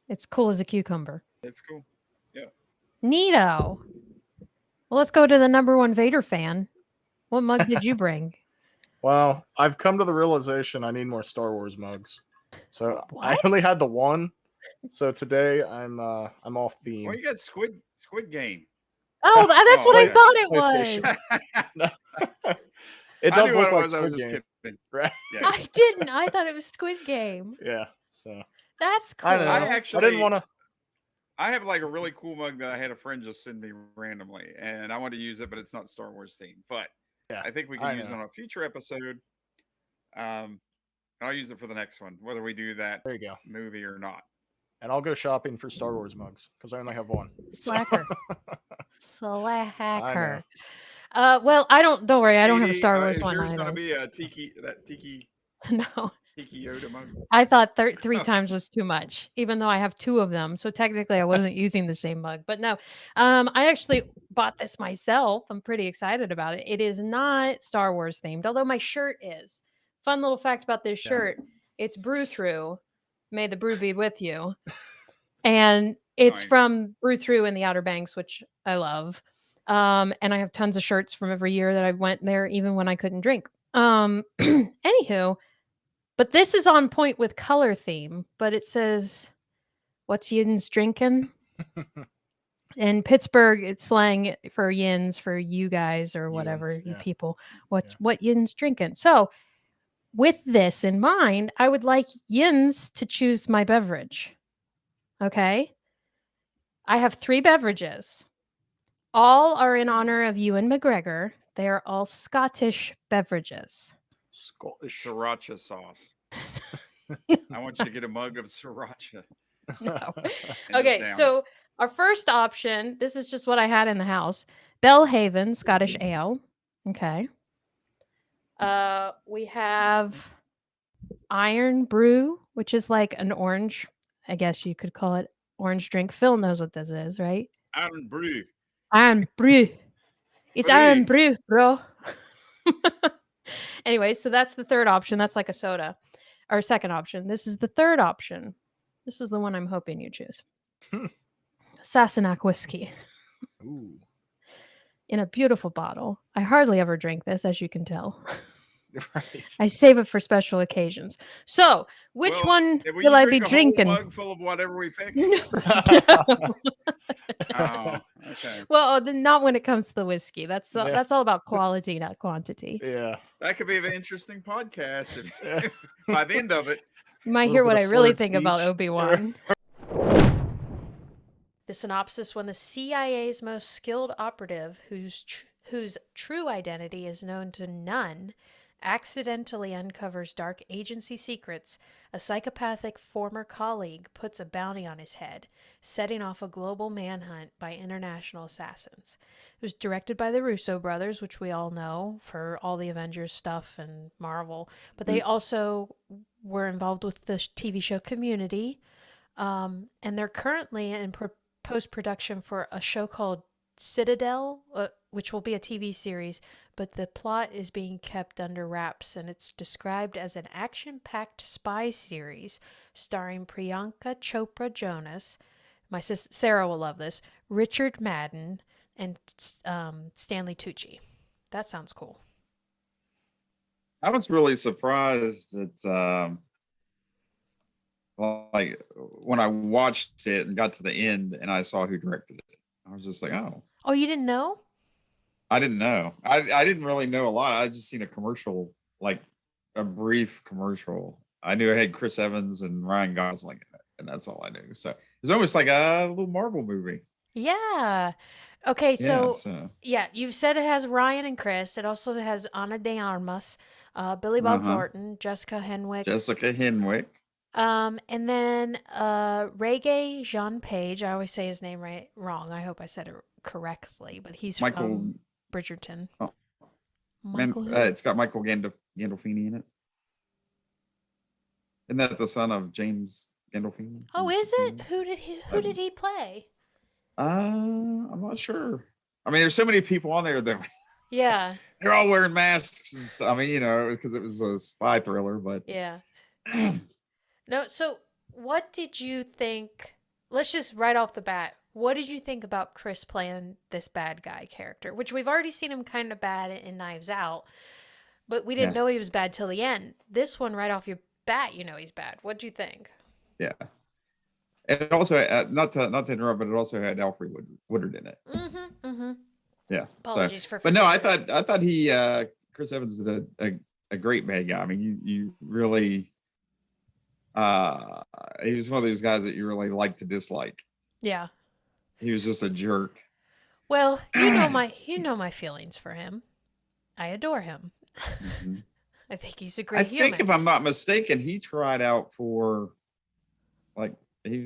It's cool as a cucumber. it's cool. Yeah. Neato. Well, let's go to the number one Vader fan. What mug did you bring? Well, I've come to the realization I need more Star Wars mugs. So I What? only had the one. So today I'm off theme. Well, you got Squid Game. Oh, that's what I okay. thought it was. It I does knew look what like it was. I was Squid just Game, kidding. right? Yeah. I didn't. I thought it was Squid Game. Yeah. So That's cool. I don't know. I I didn't want to. I have like a really cool mug that I had a friend just send me randomly, and I want to use it, but it's not Star Wars themed. But Yeah, I think we can use it on a future episode. I'll use it for the next one, whether we do that There you go. movie or not. And I'll go shopping for Star Wars mugs because I only have one. Slacker. I Slacker. Well, don't worry. I don't have a Katie, Star Wars is one yours either. gonna be a tiki No. Tiki Yoda mug? I thought 3 times was too much, even though I have 2 of them. So technically I wasn't using the same mug. But no, I actually bought this myself. I'm pretty excited about it. It is not Star Wars themed, although my shirt is. Fun little fact about this shirt. It's Brew Through. May the brew be with you. And it's from Brew Through in the Outer Banks, which I love. And I have tons of shirts from every year that I went there, even when I couldn't drink. Anywho, but this is on point with color theme, but it says, "What's yins drinking?" In Pittsburgh, it's slang for yins, for you guys or whatever, Yins, you yeah. people. What yins drinking? So with this in mind, I would like yins to choose my beverage. Okay? I have 3 beverages. All are in honor of Ewan McGregor. They are all Scottish beverages. Scottish Sriracha sauce. I want you to get a mug of sriracha. No. And just Okay, down so our first option, this is just what I had in the house. Bellhaven Scottish Ale. Okay. We have Iron Brew, which is like an orange, I guess you could call it orange drink. Phil knows what this is, right? Iron Brew. Iron Brew. It's Brew. Iron Brew, bro. Anyway, so that's the third option. That's like a soda. Or second option. This is the third option. This is the one I'm hoping you choose. Sassenach whiskey. Ooh. In a beautiful bottle. I hardly ever drink this, as you can tell. Right. I save it for special occasions. So, which Well, one will will you I be drink a whole drinking? mug full of whatever we pick? No. Oh, okay. Well, then not when it comes to the whiskey. That's Yeah. that's all about quality, not quantity. Yeah. That could be an interesting podcast if, by the end of it. You might Little hear bit what of I really slurred think about speech. Obi-Wan. The synopsis: when the CIA's most skilled operative, whose true identity is known to none, accidentally uncovers dark agency secrets, a psychopathic former colleague puts a bounty on his head, setting off a global manhunt by international assassins. It was directed by the Russo brothers, which we all know for all the Avengers stuff and Marvel, but they also were involved with the TV show Community, and they're currently in post-production for a show called Citadel, which will be a TV series, but the plot is being kept under wraps, and it's described as an action-packed spy series starring Priyanka Chopra Jonas, my sister Sarah will love this, Richard Madden, and Stanley Tucci. That sounds cool. I was really surprised that, like, when I watched it and got to the end and I saw who directed it, I was just like, oh. Oh, you didn't know? I didn't know. I didn't really know a lot. I just seen a commercial, like a brief commercial. I knew it had Chris Evans and Ryan Gosling in it, and that's all I knew. So it was almost like a little Marvel movie. Yeah. Okay, so you've said it has Ryan and Chris. It also has Ana de Armas, Billy Bob Thornton, Jessica Henwick. And then Reggae Jean Page. I always say his name wrong. I hope I said it correctly, but he's from Bridgerton. Oh. It's got Michael Gandolfini in it. Isn't that the son of James Gandolfini? Oh, is it? Who did he play? I'm not sure. I mean, there's so many people on there that they're all wearing masks and stuff. I mean, you know, because it was a spy thriller, but yeah. No, so what did you think? Let's just right off the bat. What did you think about Chris playing this bad guy character? Which we've already seen him kind of bad in Knives Out, but we didn't know he was bad till the end. This one, right off your bat, you know he's bad. What do you think? Yeah. And it also, not to interrupt, but it also had Alfred Woodard in it. Yeah. Apologies for. But no, I thought he, Chris Evans did a great bad guy. I mean, you really, he was one of those guys that you really like to dislike. Yeah. He was just a jerk. Well, you know my feelings for him. I adore him. I think he's a great human. I think if I'm not mistaken, he tried out for, like, he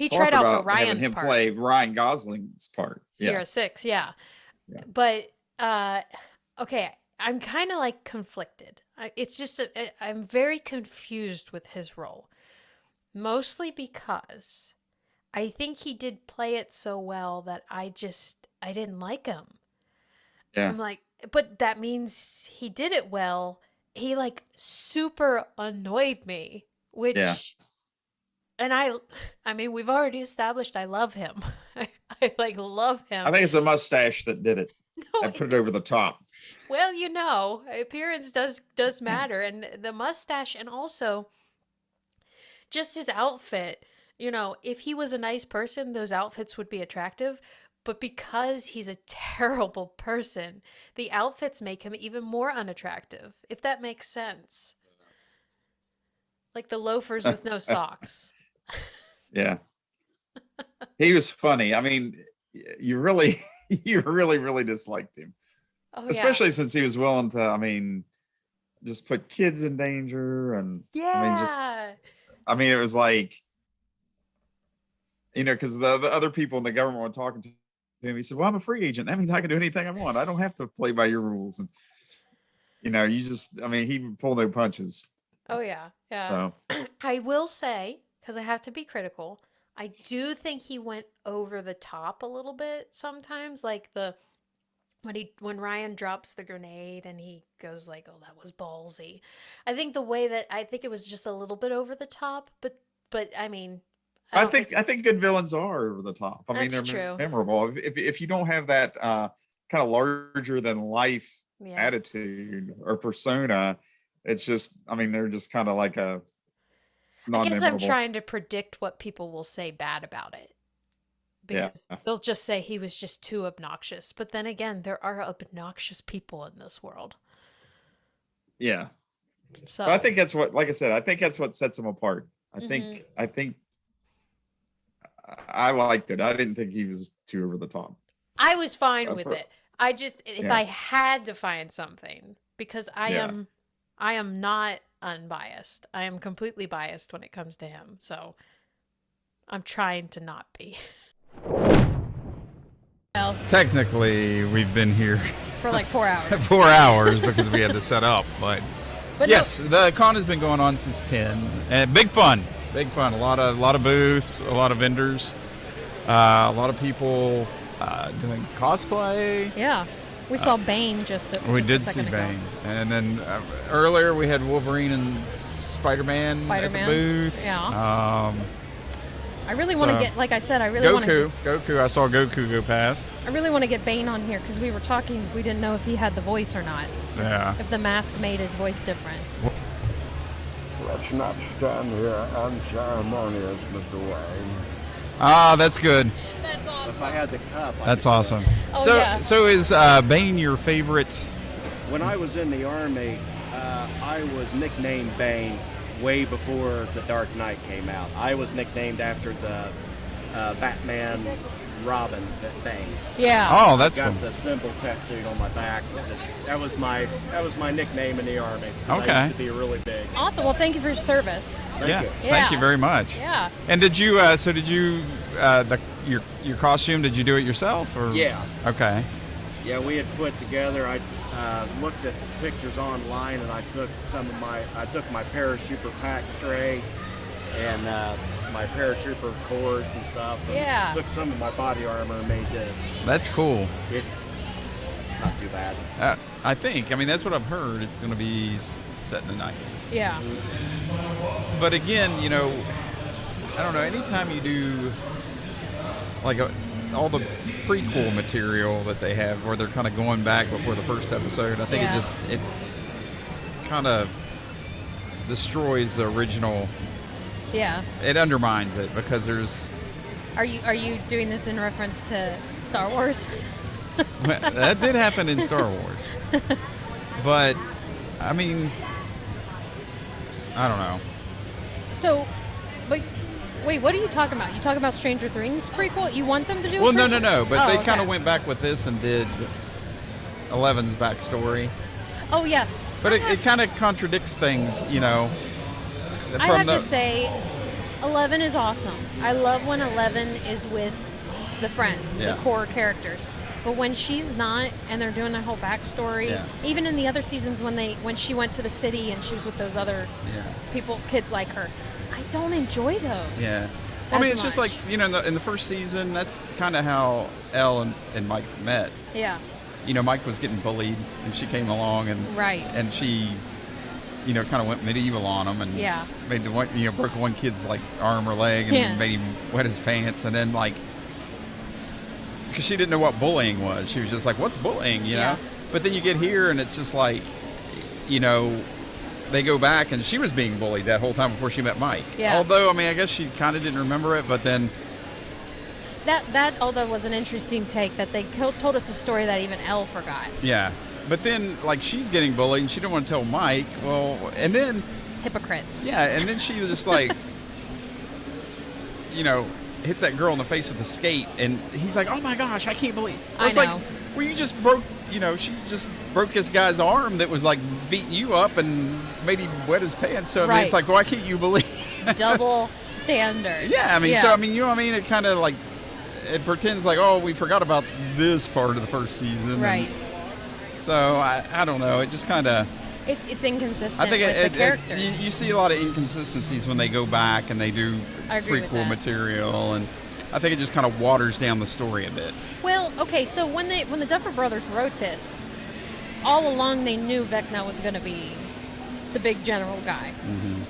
tried out for Ryan's part. Play Ryan Gosling's part. Sierra 6, yeah. But okay, I'm kind of like conflicted. It's just I'm very confused with his role, mostly because I think he did play it so well that I didn't like him. Yeah. I'm like, but that means he did it well. He like super annoyed me, which. Yeah. And I mean, we've already established I love him. I like love him. I think it's a mustache that did it. I put it over the top. Well, you know, appearance does matter, and the mustache, and also just his outfit. You know, if he was a nice person, those outfits would be attractive. But because he's a terrible person, the outfits make him even more unattractive. If that makes sense. Like the loafers with no socks. Yeah. He was funny. I mean, you really disliked him. Oh, especially since he was willing to, I mean, just put kids in danger. And I mean, it was like, you know, because the other people in the government were talking to him. He said, well, I'm a free agent. That means I can do anything I want. I don't have to play by your rules. And, you know, he would pull no punches. Oh, yeah. Yeah. So. I will say, because I have to be critical, I do think he went over the top a little bit sometimes. Like when Ryan drops the grenade and he goes like, oh, that was ballsy. I think it was just a little bit over the top, but I mean. I think good villains are over the top. I mean, they're memorable. If you don't have that kind of larger than life attitude or persona, it's just, I mean, they're just kind of like a I guess I'm trying to predict what people will say bad about it. Because they'll just say he was just too obnoxious. But then again, there are obnoxious people in this world. Yeah. So but I think that's what, like I said, I think that's what sets him apart. I think I liked it. I didn't think he was too over the top. I was fine with it. I just, if I had to find something, because I am not unbiased. I am completely biased when it comes to him. So I'm trying to not be. Well, technically, we've been here for like 4 hours. 4 hours because we had to set up. But yes, no. the con has been going on since 10, and big fun. A lot of booths, a lot of vendors, a lot of people doing cosplay. Yeah, we saw Bane we did see Bane, and then earlier we had Wolverine and Spider-Man at the booth. Yeah. I really want to get, like I said, I really want to. Goku. I saw Goku go past. I really want to get Bane on here because we were talking. We didn't know if he had the voice or not. Yeah. If the mask made his voice different. Let's not stand here unceremonious, Mr. Wayne. Ah, that's good. That's awesome. If I had the cup. That's awesome. Oh, so is Bane your favorite? When I was in the Army, I was nicknamed Bane way before The Dark Knight came out. I was nicknamed after the Batman Robin Bane. Yeah. Oh, that's got cool. the symbol tattooed on my back. That was my nickname in the Army. Okay. I used to be really big. Awesome. Well, thank you for your service. Thank you. Thank you very much. Yeah. And did you? Your costume? Did you do it yourself? Or? Yeah. Okay. Yeah, we had put together. I looked at pictures online, and I took my paratrooper pack tray and my paratrooper cords and stuff. And yeah. Took some of my body armor and made this. That's cool. Not too bad. I think. I mean, that's what I've heard. It's going to be set in the 90s. Yeah. But again, I don't know. Anytime you do like all the prequel material that they have, where they're kind of going back before the first episode, I think it kind of destroys the original. Yeah. It undermines it because there's. Are you doing this in reference to Star Wars? That did happen in Star Wars, but I mean, I don't know. So, but wait, what are you talking about? You talking about Stranger Things prequel? You want them to do? Well, a prequel? no. But they kind okay. of went back with this and did Eleven's backstory. Oh yeah. But it kind of contradicts things, I have to say, 11 is awesome. I love when 11 is with the friends, the core characters. But when she's not, and they're doing that whole backstory, even in the other seasons when she went to the city and she was with those other kids like her, I don't enjoy those. Yeah. I mean, it's just like, in the first season, that's kind of how Elle and Mike met. Yeah. Mike was getting bullied, and she came along, and she, kind of went medieval on him, and made the one, broke one kid's like arm or leg, and made him wet his pants, and then like, because she didn't know what bullying was, she was just like, "What's bullying?" You know. But then you get here, and it's just like, they go back, and she was being bullied that whole time before she met Mike. Yeah. Although, I mean, I guess she kind of didn't remember it, but then. That although was an interesting take that they told us a story that even Elle forgot. Yeah, but then like she's getting bullied and she didn't want to tell Mike. Well, and then hypocrite. Yeah, and then she just like, hits that girl in the face with a skate, and he's like, "Oh my gosh, I can't believe." I know. Like, well, you just broke. She just broke this guy's arm that was like beating you up and made him wet his pants. So I mean, it's like, why can't you believe? Double standard. Yeah, I mean, so I mean, what I mean? It kind of like. It pretends like, oh, we forgot about this part of the first season. Right. So, I don't know. It just kind of... It's inconsistent I think with the characters. You see a lot of inconsistencies when they go back and they do prequel material. And I think it just kind of waters down the story a bit. Well, okay, so when the Duffer Brothers wrote this, all along they knew Vecna was going to be the big general guy. Mm-hmm.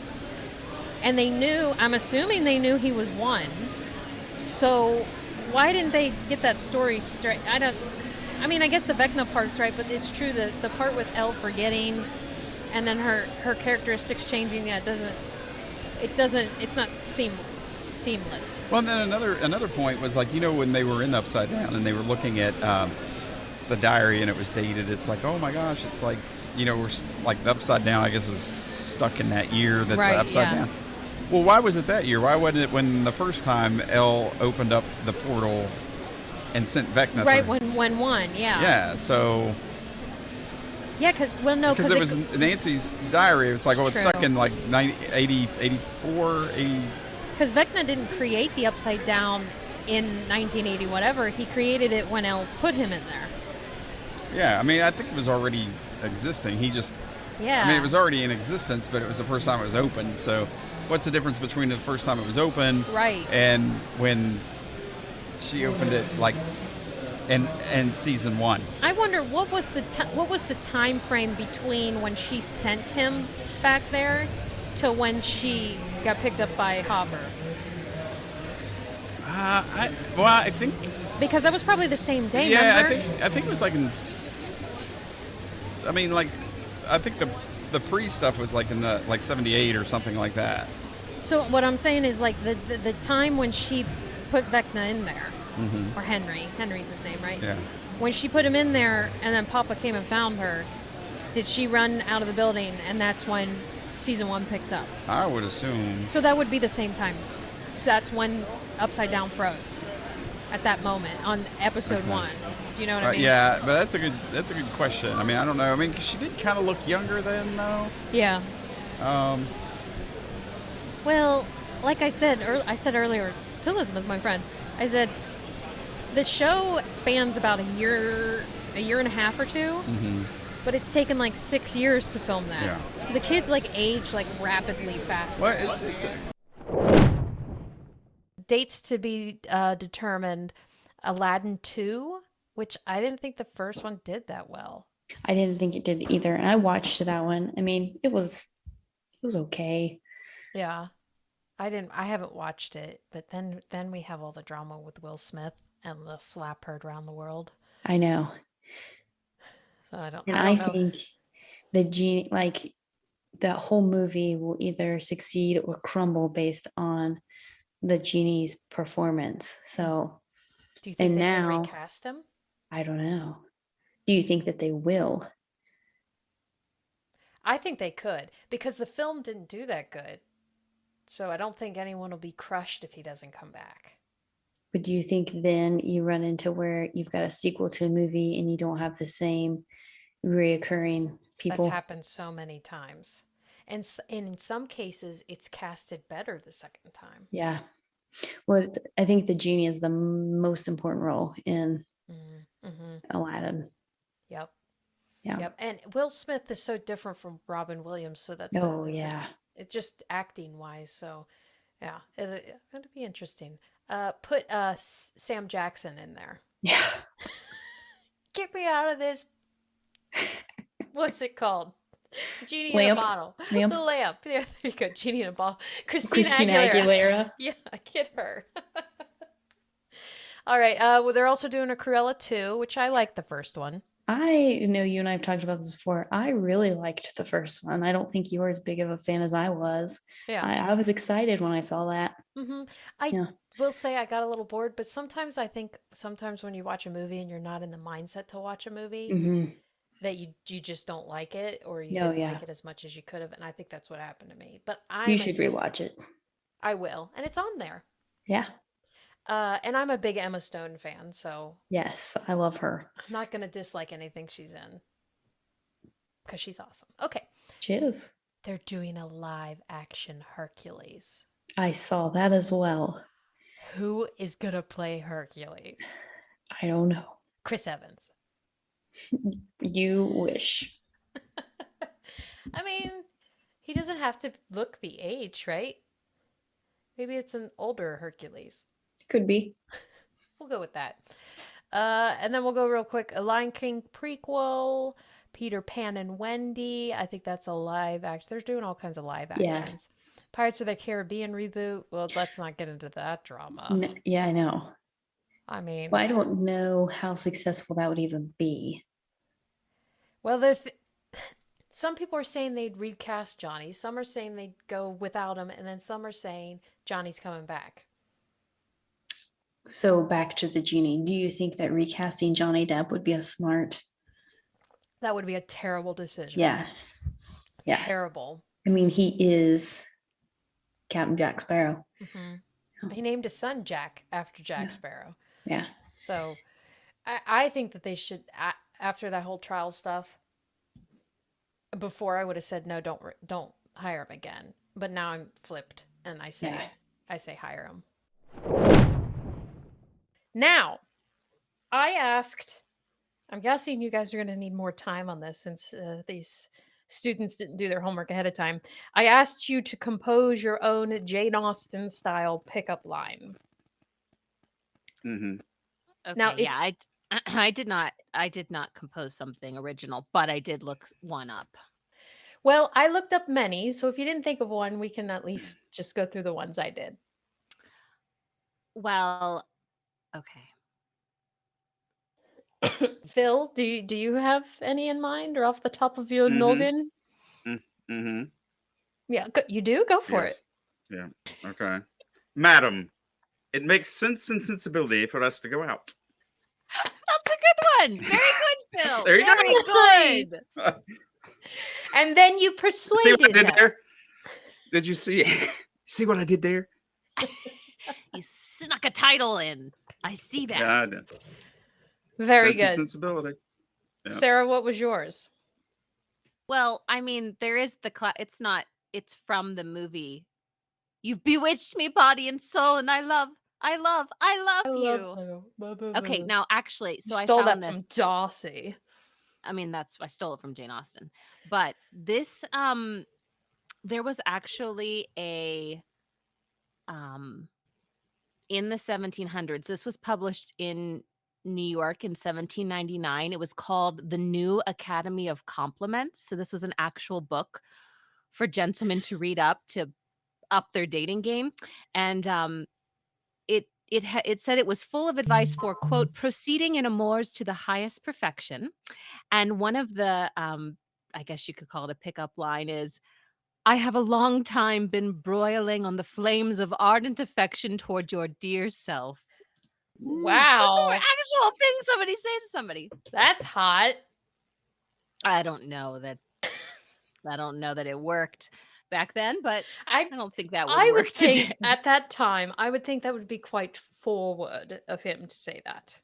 And they knew, I'm assuming they knew he was one. So... why didn't they get that story straight? I guess the Vecna part's right, but it's true that the part with Elle forgetting and then her characteristics changing, it's not seamless. Well, and then another point was like, when they were in Upside Down and they were looking at the diary and it was dated, it's like, oh my gosh, it's like, we're like the Upside Down, I guess, is stuck in that year that the Upside Down. Well, why was it that year? Why wasn't it when the first time Elle opened up the portal and sent Vecna? Right, when one, yeah. Yeah, so Yeah, because it was Nancy's diary. It was like, it's stuck in like 84, 80. Because Vecna didn't create the Upside Down in 1980, whatever. He created it when El put him in there. Yeah, I mean, I think it was already existing. He just, I mean, it was already in existence, but it was the first time it was opened. So what's the difference between the first time it was open and when she opened it, like, in season 1? I wonder what was the time frame between when she sent him back there to when she got picked up by Hopper? I think because that was probably the same day. Yeah, remember? I think it was like I think the pre stuff was like in the 78 or something like that. So what I'm saying is like the time when she put Vecna in there, or Henry's his name, right? Yeah. When she put him in there, and then Papa came and found her, did she run out of the building, and that's when season 1 picks up? I would assume. So that would be the same time. So that's when Upside Down froze at that moment on episode 1. Do you know what I mean? Yeah, but that's a good question. I mean, I don't know. I mean, 'cause she did kind of look younger then, though. Yeah. Well, like I said earlier to Elizabeth, my friend, I said the show spans about a year and a half or 2, but it's taken like 6 years to film that. Yeah. So the kids like age like rapidly faster. Well, dates to be determined. Aladdin 2, which I didn't think the first one did that well. I didn't think it did either, and I watched that one. I mean, it was okay. Yeah. I haven't watched it, but then we have all the drama with Will Smith and the slap heard around the world. I know. So I don't know. think the genie, like the whole movie will either succeed or crumble based on the genie's performance. So do you think they can recast him? I don't know. Do you think that they will? I think they could, because the film didn't do that good. So I don't think anyone will be crushed if he doesn't come back. But do you think then you run into where you've got a sequel to a movie and you don't have the same reoccurring people? That's happened so many times. And in some cases, it's casted better the second time. Yeah. Well, I think the genie is the most important role in Aladdin. Yep. Yeah. Yep. And Will Smith is so different from Robin Williams, so that's it's just acting wise. So, yeah, it'll be interesting. Put Sam Jackson in there. Yeah. Get me out of this. What's it called? Genie lamp. in a bottle. Lamp. The lamp. Yeah, there you go. Genie in a bottle. Christina Aguilera. Yeah, get her. All right. Well, they're also doing a Cruella 2, which I liked the first one. I know you and I have talked about this before. I really liked the first one. I don't think you were as big of a fan as I was. Yeah. I was excited when I saw that. I will say I got a little bored, but sometimes I think when you watch a movie and you're not in the mindset to watch a movie, that you just don't like it, or you didn't like it as much as you could have. And I think that's what happened to me. But you should rewatch it. I will. And it's on there. Yeah. And I'm a big Emma Stone fan, so yes, I love her. I'm not going to dislike anything she's in because she's awesome. Okay. She is. They're doing a live action Hercules. I saw that as well. Who is going to play Hercules? I don't know. Chris Evans. You wish. I mean, he doesn't have to look the age, right? Maybe it's an older Hercules. Could be. We'll go with that. And then we'll go real quick. A Lion King prequel, Peter Pan and Wendy. I think that's a live action. They're doing all kinds of live actions. Yeah. Pirates of the Caribbean reboot. Well, let's not get into that drama. Yeah, I know. I mean, well, I don't know how successful that would even be. Well, some people are saying they'd recast Johnny. Some are saying they'd go without him. And then some are saying Johnny's coming back. So back to the genie. Do you think that recasting Johnny Depp would be a smart? That would be a terrible decision. Yeah. Yeah. Terrible. I mean, he is Captain Jack Sparrow. He named his son Jack after Jack Sparrow. Yeah. So I think that they should, after that whole trial stuff, Before I would have said no, don't hire him again. But now I'm flipped and I say hire him. Now, I'm guessing you guys are going to need more time on this since these students didn't do their homework ahead of time. I asked you to compose your own Jane Austen style pickup line. Mm-hmm. Okay, Now, I did not compose something original, but I did look one up. Well, I looked up many, so if you didn't think of one, we can at least just go through the ones I did. Well, okay. Phil, do you have any in mind or off the top of your Mm-hmm. noggin? Mm-hmm. Yeah, you do? Go for it. Yeah. Okay. Madam, it makes sense and sensibility for us to go out. That's a good one. Very good, Phil. There you Very go. good. And then you persuaded See what I did him. there? Did you see? See what I did there? He snuck a title in. I see that. Yeah, I did. Very Sense and good. sensibility. Yeah. Sarah, what was yours? Well, I mean, there is it's from the movie. You've bewitched me body and soul, and I love you. Okay, now actually, so Stole I found that this from Darcy. I mean, I stole it from Jane Austen. But this there was actually a in the 1700s. This was published in New York in 1799. It was called The New Academy of Compliments. So this was an actual book for gentlemen to read up to up their dating game. And it said it was full of advice for, quote, proceeding in amours to the highest perfection. And one of the, I guess you could call it a pickup line is, I have a long time been broiling on the flames of ardent affection toward your dear self. Wow. Those are actual things somebody say to somebody. That's hot. I don't know that it worked back then, but I don't think that would work today. At that time, I would think that would be quite forward of him to say that.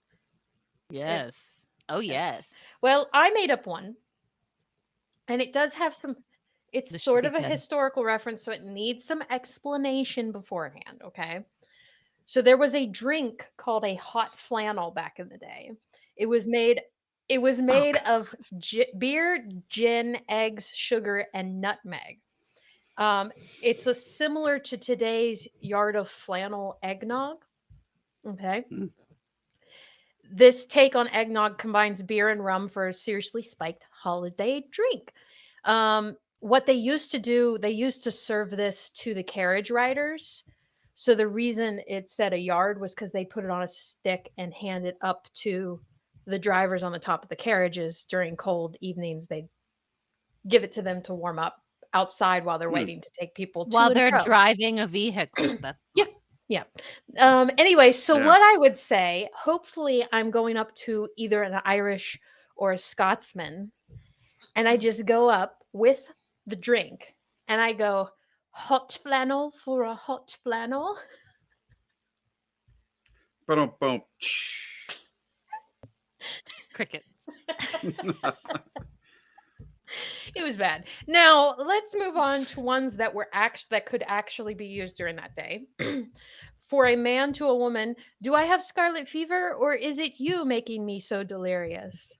Yes. Oh, yes. Well, I made up one. And it does have some, it's sort of a historical reference, so it needs some explanation beforehand, okay? So there was a drink called a hot flannel back in the day. It was made of beer, gin, eggs, sugar, and nutmeg. It's a similar to today's yard of flannel eggnog. Okay. This take on eggnog combines beer and rum for a seriously spiked holiday drink. What they used to do, they used to serve this to the carriage riders. So the reason it said a yard was because they put it on a stick and hand it up to the drivers on the top of the carriages during cold evenings. They'd give it to them to warm up outside while they're waiting to take people to while they're driving a vehicle. That's yeah. Anyway, so what I would say, hopefully I'm going up to either an Irish or a Scotsman, and I just go up with the drink and I go, hot flannel for a hot flannel. Boom. Crickets. It was bad. Now let's move on to ones that could actually be used during that day. For a man to a woman, do I have scarlet fever or is it you making me so delirious?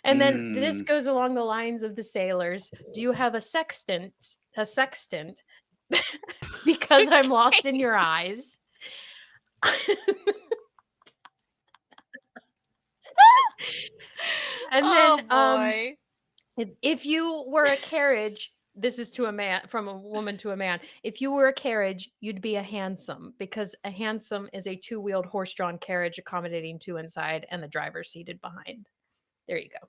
And then this goes along the lines of the sailors. Do you have a sextant? Because I'm lost in your eyes. And then if you were a carriage, this is to a man, from a woman to a man. If you were a carriage, you'd be a hansom, because a hansom is a two-wheeled horse-drawn carriage accommodating two inside and the driver seated behind. There you go.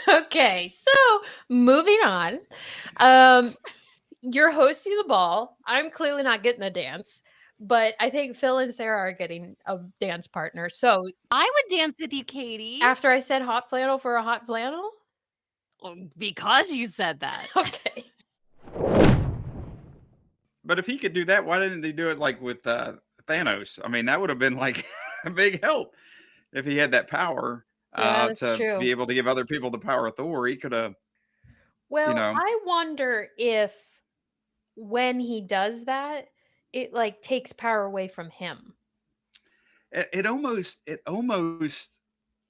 Okay, so moving on. You're hosting the ball. I'm clearly not getting a dance, but I think Phil and Sarah are getting a dance partner. So I would dance with you, Katie. After I said hot flannel for a hot flannel? Well, because you said that. Okay. But if he could do that, why didn't he do it like with Thanos? I mean, that would have been like a big help if he had that power That's to true. be able to give other people the power of Thor. He could have. Well, I wonder if when he does that, it like takes power away from him. It almost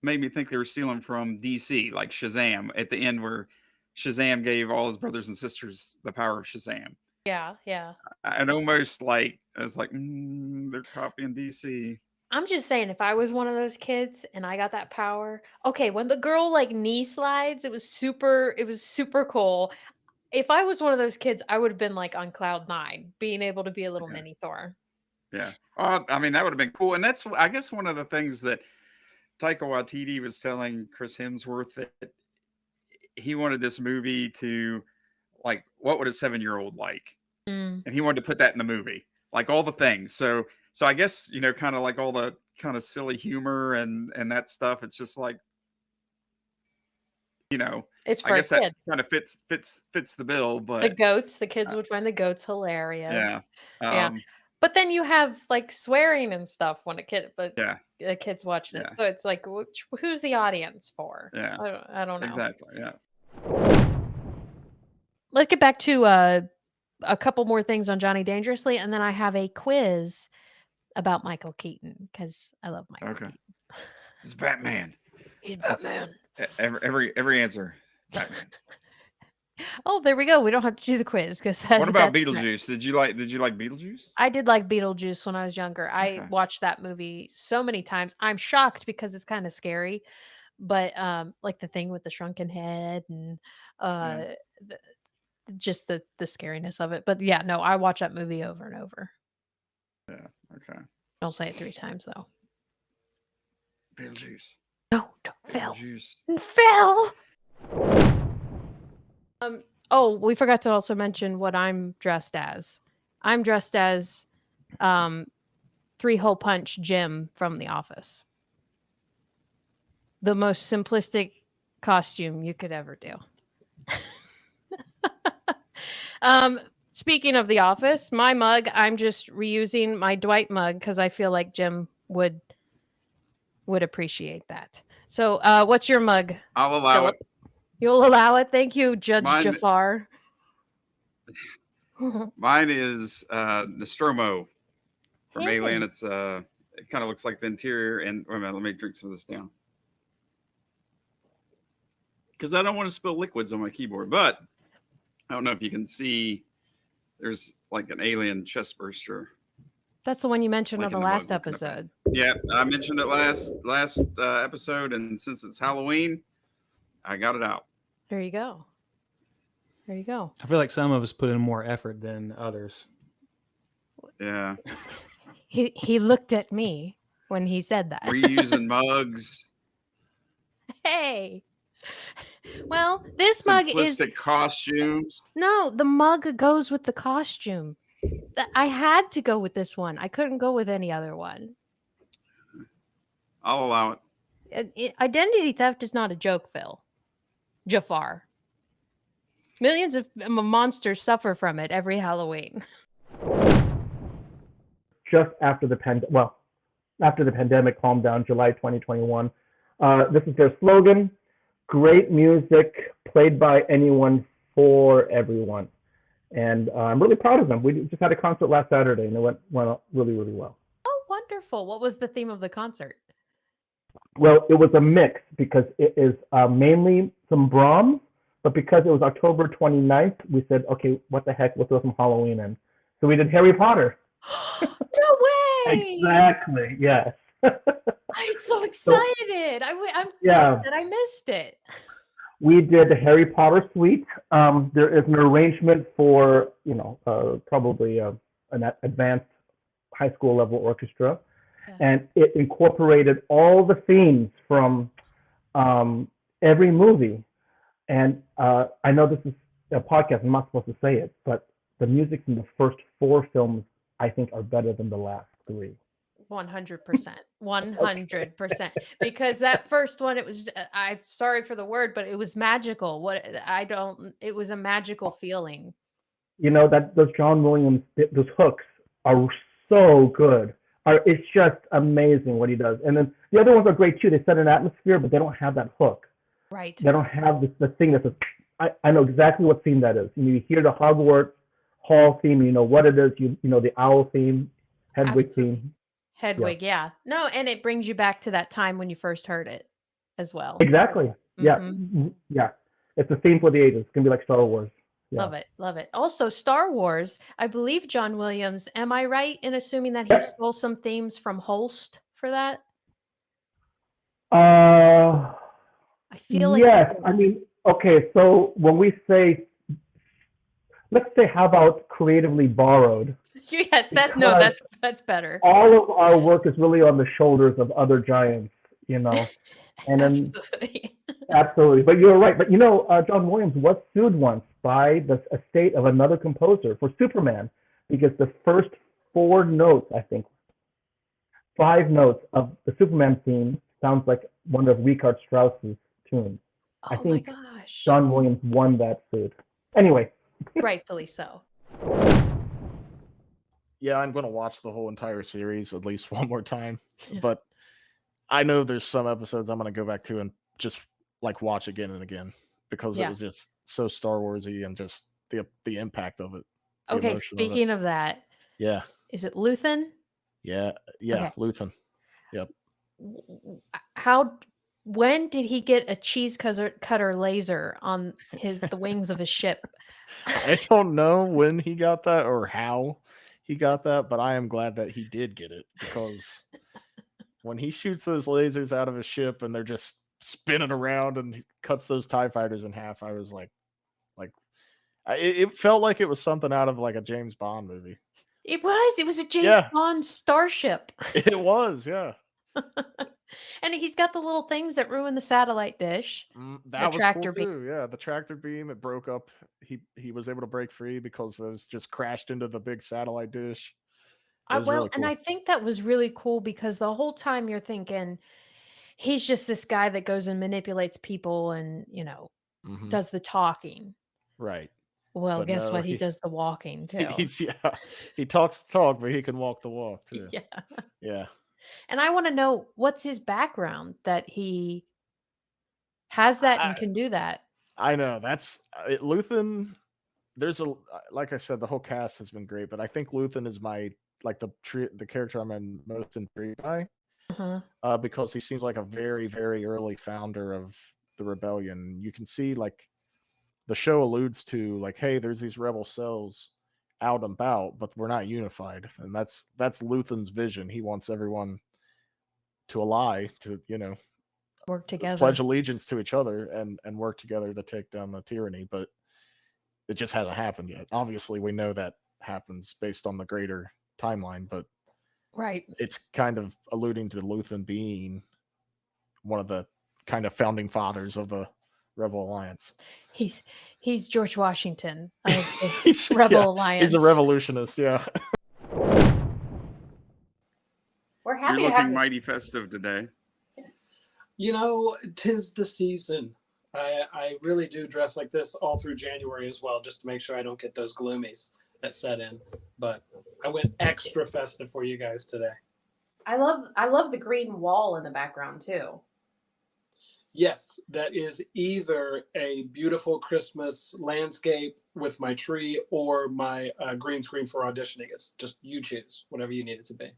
made me think they were stealing from DC, like Shazam at the end, where Shazam gave all his brothers and sisters the power of Shazam. Yeah, yeah. And almost like I was like, they're copying DC. I'm just saying, if I was one of those kids and I got that power, okay, when the girl like knee slides, it was super cool. If I was one of those kids, I would have been like on cloud 9, being able to be a little mini Thor. Yeah. I mean, that would have been cool. And that's, I guess, one of the things that Taika Waititi was telling Chris Hemsworth, that he wanted this movie to, like, what would a 7-year-old like? And he wanted to put that in the movie, like all the things. So I guess, kind of like all the kind of silly humor and that stuff. It's just like, it's for I guess a kid. That kind of fits the bill. But the kids would find the goats hilarious. Yeah. Yeah. But then you have like swearing and stuff when the kid's watching it. So it's like, who's the audience for? Yeah. I don't know. Exactly. Yeah. Let's get back to a couple more things on Johnny Dangerously, and then I have a quiz about Michael Keaton because I love Michael Keaton. He's Batman. He's Batman. Every answer. Batman. Oh, there we go. We don't have to do the quiz because. What about Beetlejuice? Did you like Beetlejuice? I did like Beetlejuice when I was younger. I watched that movie so many times. I'm shocked because it's kind of scary, but like the thing with the shrunken head and just the scariness of it. But yeah, no, I watch that movie over and over. Yeah. Okay. Don't say it 3 times though. Beetlejuice. No, don't Phil. Beetlejuice. Phil. Oh, we forgot to also mention what I'm dressed as. I'm dressed as 3-hole punch Jim from The Office. The most simplistic costume you could ever do. Speaking of The Office, my mug, I'm just reusing my Dwight mug because I feel like Jim would appreciate that. So what's your mug? I'll allow Philip? it. You'll allow it? Thank you, Judge Jafar. Mine is Nostromo from Hey. Alien. It's it kind of looks like the interior. And wait a minute, let me drink some of this down because I don't want to spill liquids on my keyboard. But I don't know if you can see. There's like an alien chest burster. That's the one you mentioned Like on in the the last mug, looking episode. Yeah, I mentioned it last episode, and since it's Halloween, I got it out. There you go. There you go. I feel like some of us put in more effort than others. Yeah. He looked at me when he said that. Reusing mugs. Hey. Well, this mug is Simplistic costumes. No, the mug goes with the costume. I had to go with this one. I couldn't go with any other one. I'll allow it. Identity theft is not a joke, Phil. Jafar. Millions of monsters suffer from it every Halloween. Just after the pandemic calmed down, July 2021. This is their slogan: great music played by anyone for everyone. And I'm really proud of them. We just had a concert last Saturday, and it went really, really well. Oh, wonderful. What was the theme of the concert? Well, it was a mix because it is mainly some Brahms, but because it was October 29th, we said, okay, what the heck, we'll throw some Halloween in. So we did Harry Potter. No way! Exactly, yes. I'm so excited. I'm upset I missed it. We did the Harry Potter suite. There is an arrangement for, probably an advanced high school level orchestra. Yeah. And it incorporated all the themes from every movie. And I know this is a podcast, I'm not supposed to say it, but the music from the first 4 films, I think, are better than the last 3. 100%. 100%. Because that first one, it was, I'm sorry for the word, but it was magical. It was a magical feeling. that those John Williams, those hooks are so good. It's just amazing what he does. And then the other ones are great too. They set an atmosphere, but they don't have that hook. Right. They don't have the thing that says, I know exactly what theme that is. You hear the Hogwarts Hall theme, you know what it is. You know the owl theme, Hedwig theme. Hedwig, yeah. No, and it brings you back to that time when you first heard it as well. Exactly. Yeah. Yeah. It's the theme for the ages. It's gonna be like Star Wars. Yeah. Love it. Love it. Also, Star Wars, I believe John Williams, am I right in assuming that he stole some themes from Holst for that? I feel like yes. I mean, okay, so when we say, let's say, how about creatively borrowed? Yes, that's better. All of our work is really on the shoulders of other giants, And then absolutely. But you're right. But John Williams was sued once by the estate of another composer for Superman because the first 5 notes of the Superman theme sounds like one of Richard Strauss's tunes. I think John Williams won that suit. Anyway. Rightfully so. Yeah, I'm going to watch the whole entire series at least one more time. But I know there's some episodes I'm going to go back to and just watch again and again because it was just so Star Warsy and just the impact of it. Okay, speaking of that. Yeah. Is it Luthen? Yeah. Yeah, okay. Luthen. Yep. When did he get a cheese cutter laser on the wings of his ship? I don't know when he got that or how he got that, but I am glad that he did get it because when he shoots those lasers out of his ship and they're just spinning around and he cuts those TIE fighters in half, I was it felt like it was something out of a James Bond movie. It was a James Bond starship. It was, yeah. And he's got the little things that ruin the satellite dish. That was tractor cool too. Yeah, the tractor beam, it broke up. He was able to break free because those just crashed into the big satellite dish. Really cool. And I think that was really cool because the whole time you're thinking he's just this guy that goes and manipulates people and does the talking. Right. Well, but guess what? He does the walking too. He talks the talk, but he can walk the walk too. Yeah. Yeah. And I want to know what's his background that he has that and can do that. I know that's Luthen. There's like I said, the whole cast has been great, but I think Luthen is my the character I'm most intrigued by because he seems like a very, very early founder of the rebellion. You can see the show alludes to hey, there's these rebel cells out and about, but we're not unified, and that's Luthen's vision. He wants everyone to ally, to work together, pledge allegiance to each other, and work together to take down the tyranny. But it just hasn't happened yet. Obviously, we know that happens based on the greater timeline, but it's kind of alluding to Luthen being one of the kind of founding fathers of the Rebel Alliance. He's George Washington of the Rebel Alliance. He's a revolutionist, yeah. We're happy. You're looking mighty festive today. 'Tis the season. I really do dress like this all through January as well, just to make sure I don't get those gloomies that set in. But I went extra festive for you guys today. I love the green wall in the background too. Yes, that is either a beautiful Christmas landscape with my tree or my green screen for auditioning. It's just you choose whatever you need it to be.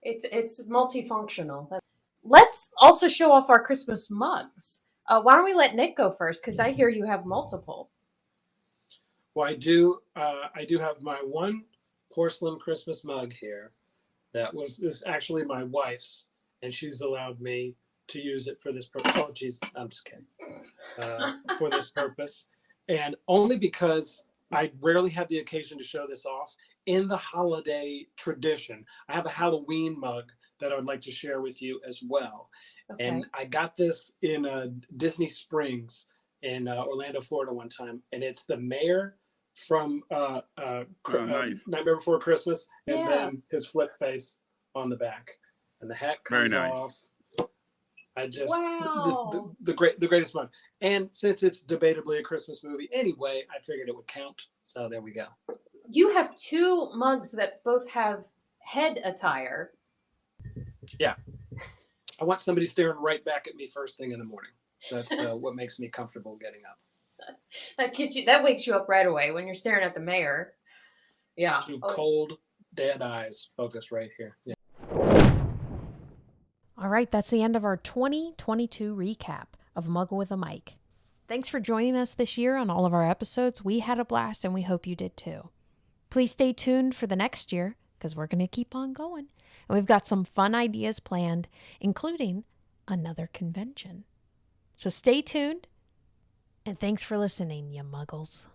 It's multifunctional. Let's also show off our Christmas mugs. Why don't we let Nick go first? Because I hear you have multiple. Well, I do have my one porcelain Christmas mug here. This actually my wife's, and she's allowed me to use it for this purpose. Oh, geez, I'm just kidding. For this purpose, and only because I rarely have the occasion to show this off. In the holiday tradition, I have a Halloween mug that I would like to share with you as well. Okay. And I got this in Disney Springs in Orlando, Florida one time, and it's the mayor from Nightmare Before Christmas, and then his flip face on the back, and the hat comes off. I just Wow. the greatest mug. And since it's debatably a Christmas movie anyway, I figured it would count. So there we go. You have two mugs that both have head attire. Yeah. I want somebody staring right back at me first thing in the morning. That's what makes me comfortable getting up. That wakes you up right away when you're staring at the mayor. Yeah. Two cold, dead eyes focused right here. Yeah. All right, that's the end of our 2022 recap of Muggle with a Mic. Thanks for joining us this year on all of our episodes. We had a blast and we hope you did too. Please stay tuned for the next year because we're going to keep on going. And we've got some fun ideas planned, including another convention. So stay tuned and thanks for listening, you muggles.